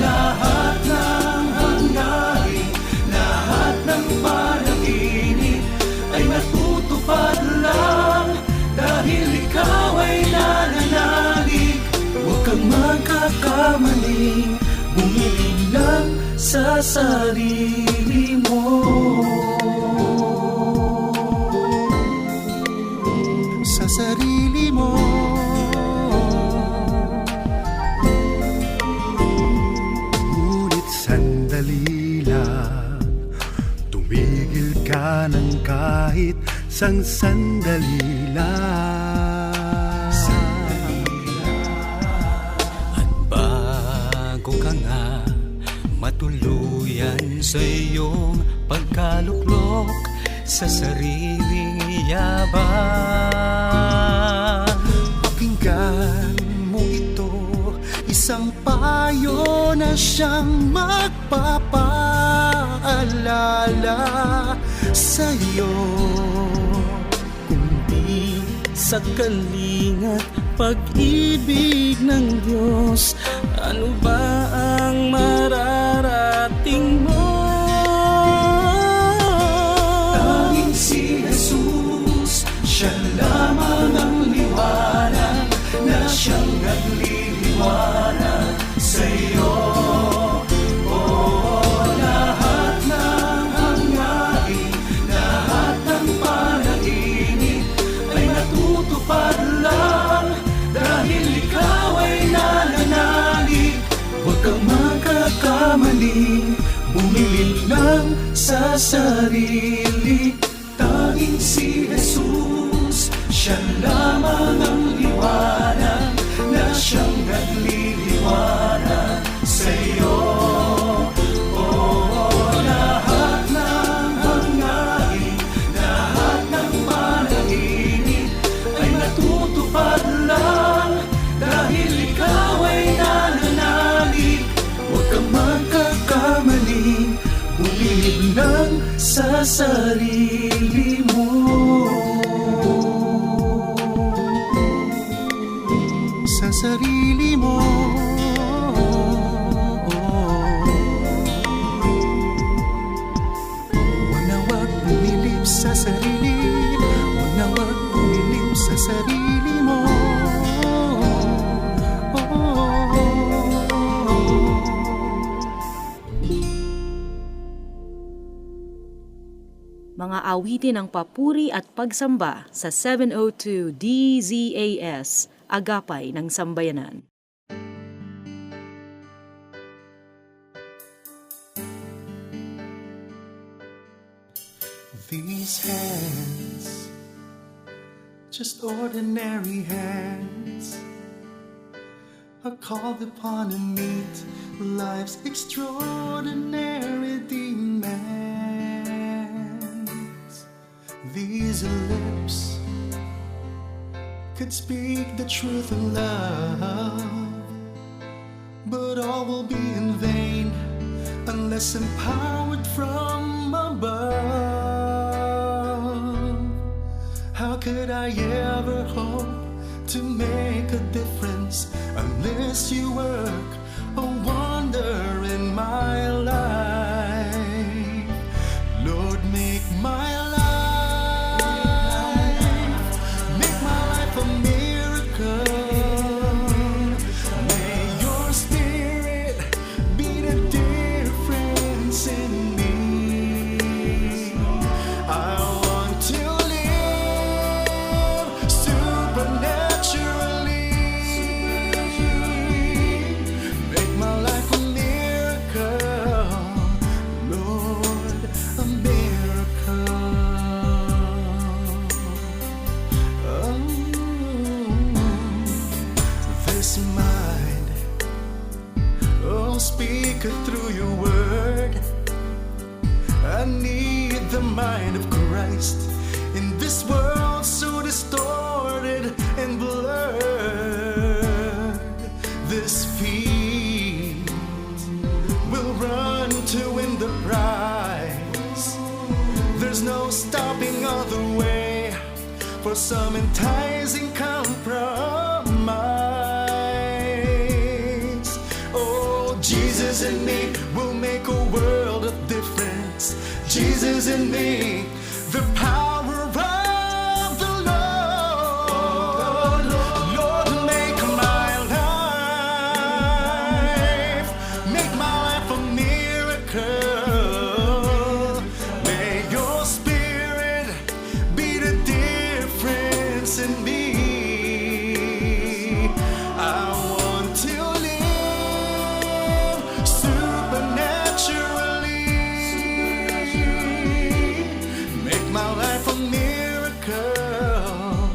Lahat ng hangarin, lahat ng panaginip ay matutupad lang dahil ikaw ay nananalig. Huwag kang magkakamaling, bumili lang sa sarili mo. Sa sarili mo. Ngunit sandali lang, tumigil ka ng kahit sang sandali lang. At bago ka nga matuluyan sa iyong pagkaluklok sa sariling yabang, pakinggan mo ito, isang payo na siyang magpapaalala sa iyo. Kundi sa kalingat pag-ibig ng Diyos, ano ba ang mararating mo? Tanging si Jesus, siya lamang ang liwanag na siyang nagliliwanag sa iyo. Lahat ng hangarin, lahat ng panaginip ay natutupad lang dahil ikaw ay nananalig. Huwag kang magkakamali, magaling bumilib lang sa sarili. Tanging si Jesus, siya lamang ang liwanag na siyang nagliliwanag sa'yo. Lahat ng hangarin, lahat ng panaginip ay natutupad lang dahil ikaw ay nananalig. Huwag kang magkakamaling bumilib lang sa sarili mo. Sa sarili mo. Huwag na wag bumilib sa sarili. Huwag na wag bumilib sa sarili mo. Mga awitin ng papuri at pagsamba sa 702 DZAS, Agapay ng Sambayanan. These hands, just ordinary hands, are called upon to meet life's extraordinary demands. These lips could speak the truth of love, but all will be in vain unless empowered from above. How could I ever hope to make a difference unless you work a wonder in my life? Lord, make my life a miracle. May your spirit be the difference in me. I want to live supernaturally. Make my life a miracle, Lord, a miracle. This mind, oh, speak it through your word. I need the mind of Christ in this world so distorted and blurred. This field will run to win the prize. There's no stopping all the way for some enticing compromise. Oh, Jesus and me will make a world of difference. Jesus and me, the power of the Lord. Lord, make my life a miracle. May your spirit be the difference in me. I want to live supernaturally. Make my life a miracle,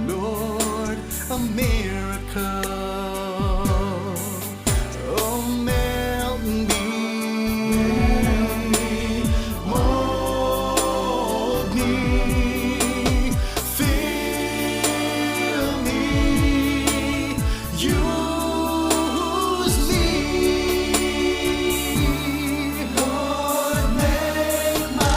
Lord, a miracle. Oh, melt me, mold me, fill me, use me. Lord, make my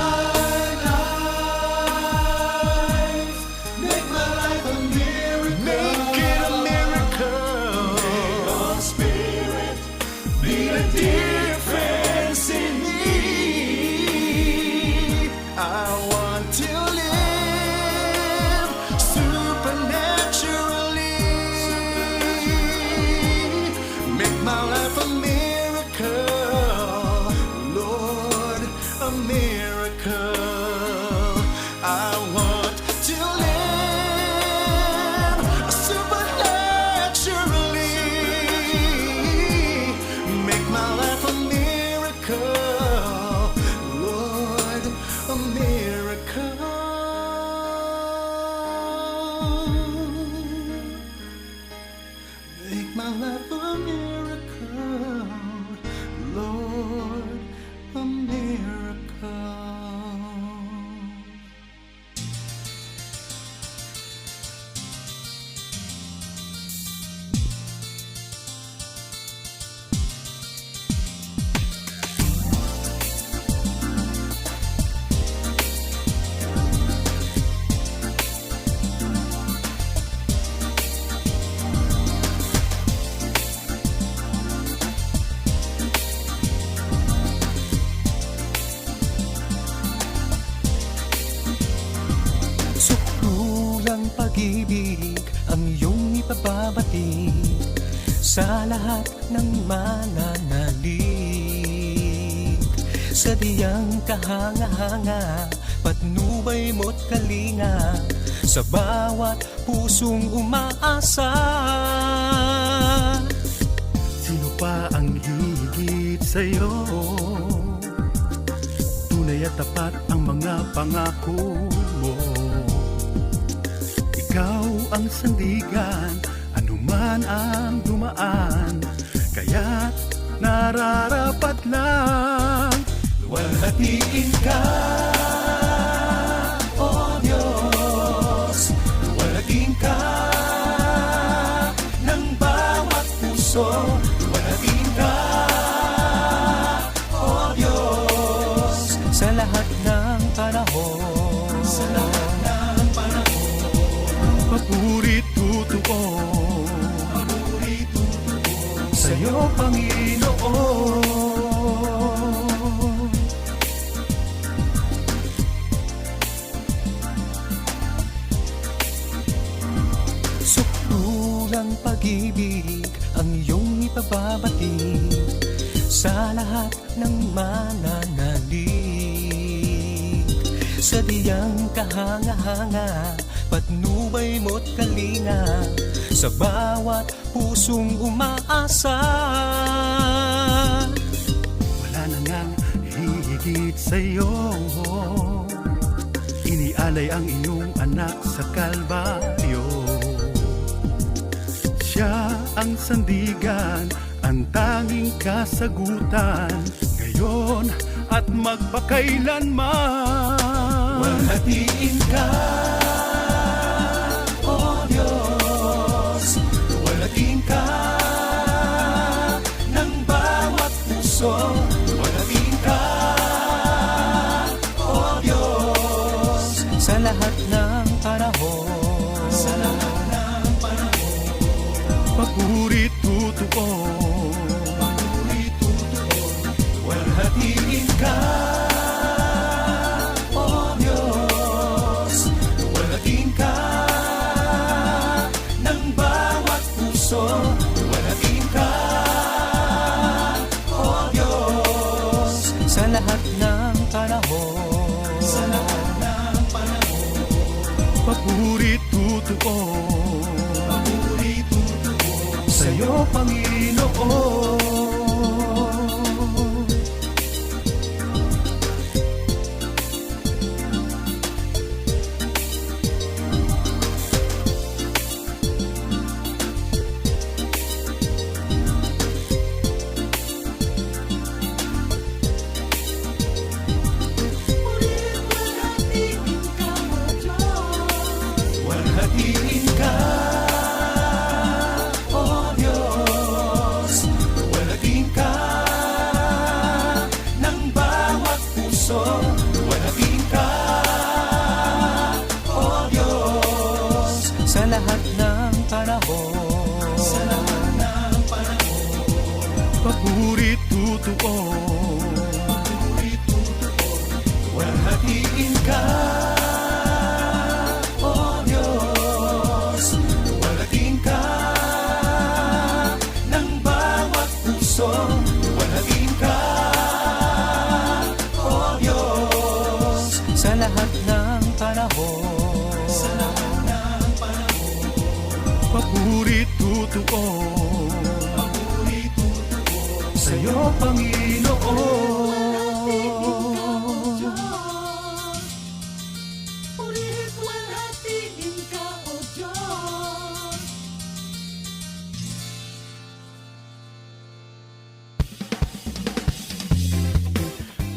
life a miracle. Make it a miracle. May your spirit be the difference in me. I want to live supernaturally. Make my life a miracle, Lord, a miracle. I want to live supernaturally. Make my life a pag-ibig ang iyong ipababati sa lahat ng mananalig. Sa diyang kahanga-hanga, patnubay mo't kalinga, sa bawat pusong umaasa. Sino pa ang hihigit sa'yo? Tunay at tapat ang mga pangako mo. Ikaw ang sandigan, anuman ang dumaan, kaya't nararapat lang luwalhatiin ka, O Diyos. Luwalhatiin ka ng bawat puso. Luwalhatiin ka, O Diyos. Sa lahat ng panahon, Sa lahat ng panahon, papuri tutuon papuri tutuon sa'yo, Panginoon. Sukdulang pag-ibig ang iyong ipababati sa lahat ng mananalig. Sa diyang kahanga-hanga, patnubay mo't kalinga, sa bawat pusong umaasa. Wala na ngang hihigit sa'yo. Inialay ang iyong anak sa Kalbaryo. Siya ang sandigan, ang tanging kasagutan, ngayon at magpakailanman. Luwalhatiin ka, O Diyos. Luwalhatiin ka ng bawat puso. Luwalhatiin ka, O Diyos. Sa lahat ng panahon, Sa lahat ng panahon, papuri tutuon papuri tutuon. Luwalhatiin ka, O Diyos. Luwalhatiin ka ng bawat puso. Luwalhatiin ka, O Diyos. sa lahat ng panahon, Sa lahat ng panahon, papuri tutuon papuri tutuon sa'yo, Panginoon. Luwalhatiin ka, O Diyos. Luwalhatiin ka ng bawat puso. Luwalhatiin ka, O Diyos. Sa lahat ng panahon, Sa lahat ng panahon, papuri tutuon papuri tutuon. Luwalhatiin ka, O Diyos. Luwalhatiin ka ng bawat puso. Luwalhatiin ka, O Diyos. sa lahat ng panahon, Sa lahat ng panahon, papuri tutuon papuri tutuon sa'yo, Panginoon. Puri't luwalhatiin ka, O Diyos.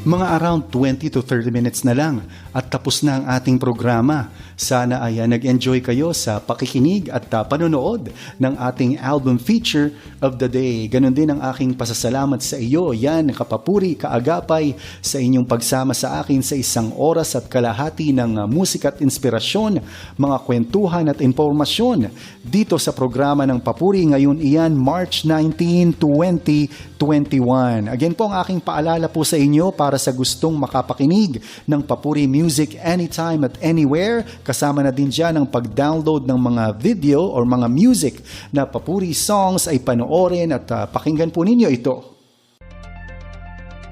Mga around 20 to 30 minutes na lang at tapos na ang ating programa. Sana ay nag-enjoy kayo sa pakikinig at panonood ng ating album feature of the day. Ganon din ang aking pasasalamat sa iyo. Yan, kapapuri, kaagapay sa inyong pagsama sa akin sa isang oras at kalahati ng musika at inspirasyon, mga kwentuhan at impormasyon dito sa programa ng Papuri. Ngayon iyan, March 19, 2021. Again po ang aking paalala po sa inyo para para sa gustong makapakinig ng papuri music anytime at anywhere. Kasama na din dyan ang pag-download ng mga video or mga music na papuri songs ay panoorin at pakinggan po ninyo ito.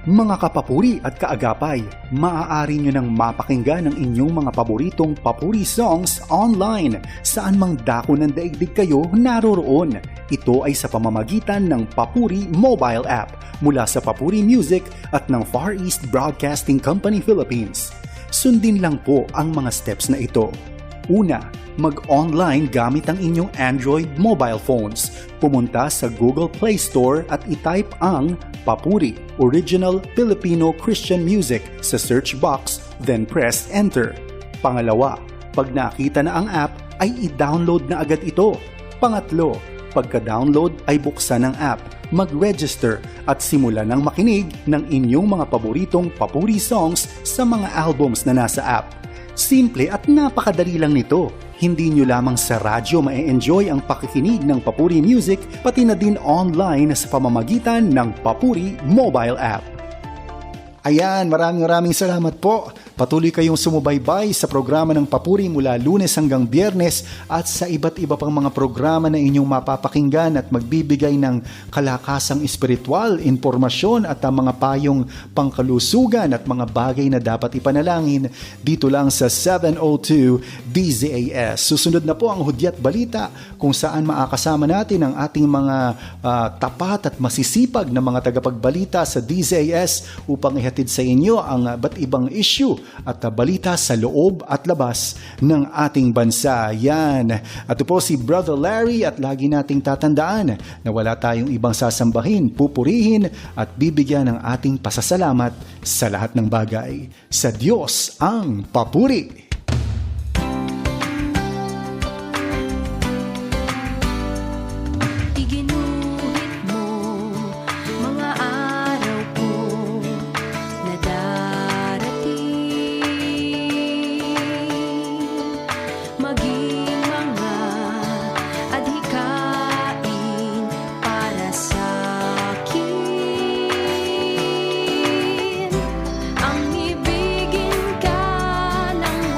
Mga kapapuri at kaagapay, maaari nyo nang mapakinggan ang inyong mga paboritong papuri songs online saan mang dako ng daigdig kayo naroroon. Ito ay sa pamamagitan ng Papuri mobile app mula sa Papuri Music at ng Far East Broadcasting Company Philippines. Sundin lang po ang mga steps na ito. Una, mag-online gamit ang inyong Android mobile phones. Pumunta sa Google Play Store at itype ang Papuri Original Filipino Christian Music sa search box, then press enter. Pangalawa, pag nakita na ang app ay i-download na agad ito. Pangatlo, pagka-download ay buksan ang app, mag-register at simulan ng makinig ng inyong mga paboritong papuri songs sa mga albums na nasa app. Simple at napakadali lang nito. Hindi nyo lamang sa radyo ma-enjoy ang pakikinig ng Papuri Music, pati na din online sa pamamagitan ng Papuri mobile app. Ayan, maraming salamat po. Patuloy kayong sumubaybay sa programa ng Papuri mula Lunes hanggang Biyernes at sa iba't iba pang mga programa na inyong mapapakinggan at magbibigay ng kalakasang espiritual, informasyon at ang mga payong pangkalusugan at mga bagay na dapat ipanalangin dito lang sa 702 DZAS. Susunod na po ang Hudyat Balita kung saan makakasama natin ang ating mga tapat at masisipag na mga tagapagbalita sa DZAS upang ihatid sa inyo ang ba't ibang issue at balita sa loob at labas ng ating bansa. Yan. At ito po si Brother Larry at lagi nating tatandaan na wala tayong ibang sasambahin, pupurihin at bibigyan ng ating pasasalamat sa lahat ng bagay. Sa Diyos ang papuri! Iginuhit mo mga araw ko na darating, maging mga adhikain para sa akin. Ang ibigin ka ng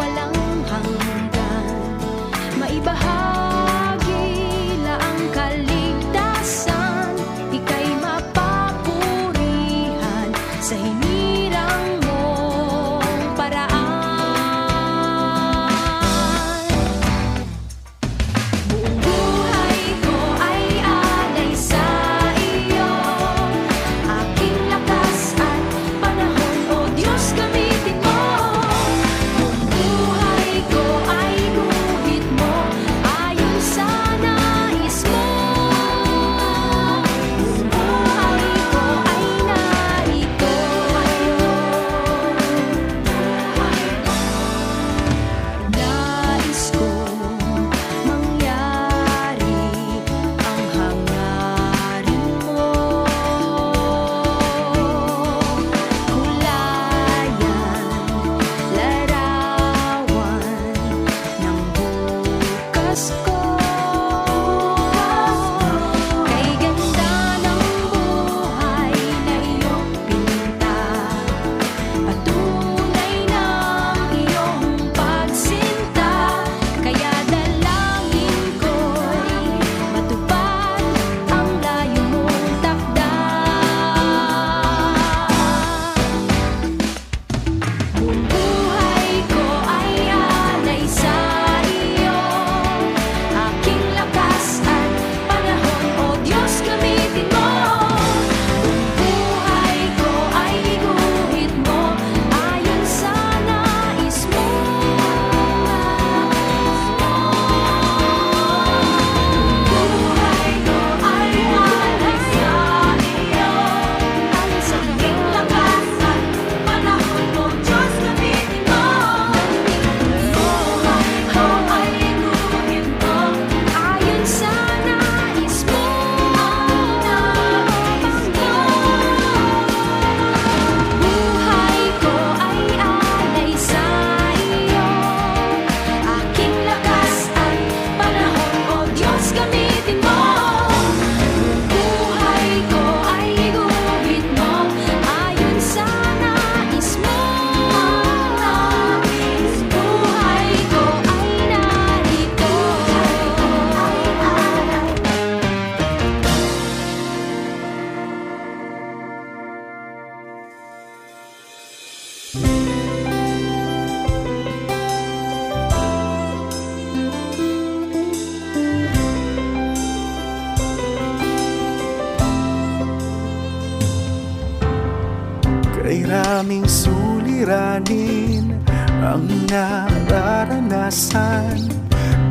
Kay raming suliranin ang nararanasan,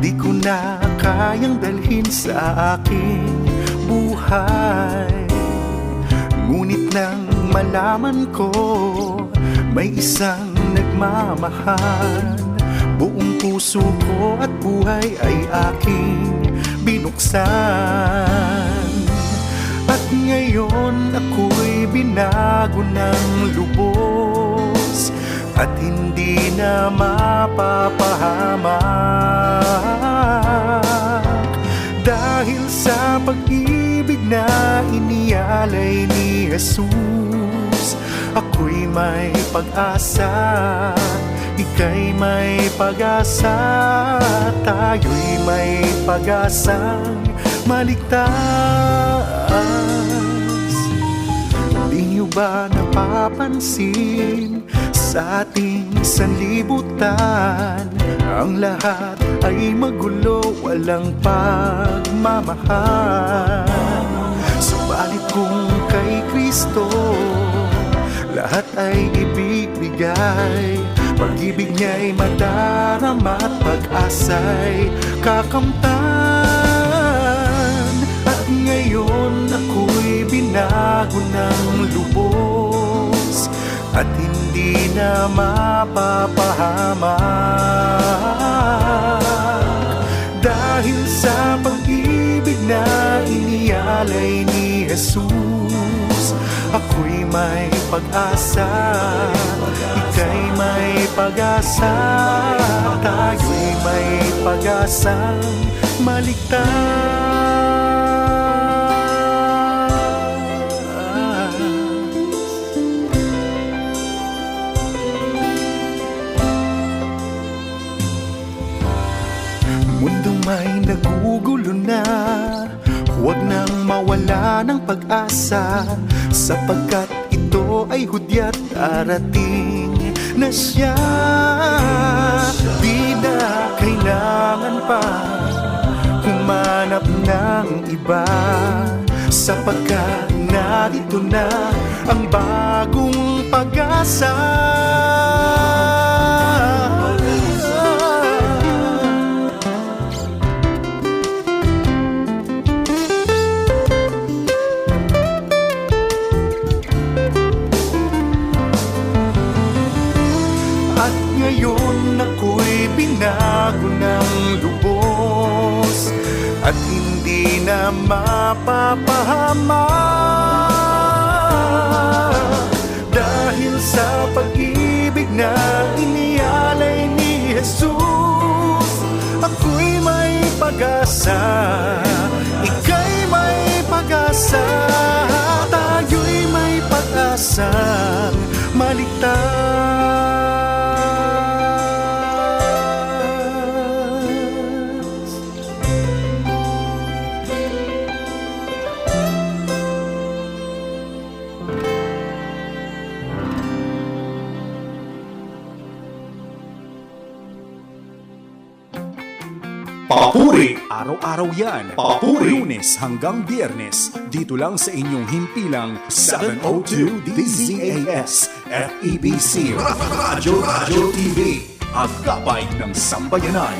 di ko na kayang dalhin sa aking buhay. Ngunit nang malaman ko may isang nagmamahal, buong puso ko at buhay ay aking binuksan. At ngayon ako'y binago ng lubos at hindi na mapapahamak, dahil sa pag-ibig na inialay ni Jesus. Ako'y may pag-asa, ika'y may pag-asa, tayo'y may pag-asang maligtas. Di niyo ba napapansin sa ating sanlibutan, ang lahat ay magulo, walang pagmamahal? Subalit kung kay Kristo lahat ay ibibigay, pag-ibig niya'y madarama at pag-asa'y kakamtan. At ngayon ako'y binago ng lubos at hindi na mapapahamak, dahil sa pag-ibig na inialay ni Jesus. Ako'y may pag-asa, ika'y may pag-asa, tayo'y may pag-asang maligtas. Mundong may nagugulo na, huwag nang mawala ng pag-asa, sapagkat ito ay hudyat darating na siya. Di na kailangan pa humanap ng iba, sapagkat narito na ang bagong pag-asa. Ngayon ako'y binago ng lubos at hindi na mapapahamak, dahil sa pag-ibig na inialay ni Jesus. Ako'y may pag-asa, ika'y may pag-asa, tayo'y may pag-asang maligtas. Papuri! Araw-araw yan. Papuri! Lunes hanggang Biyernes. Dito lang sa inyong himpilang 702 DZAS FEBC Radio TV. Agapay ng Sambayanan.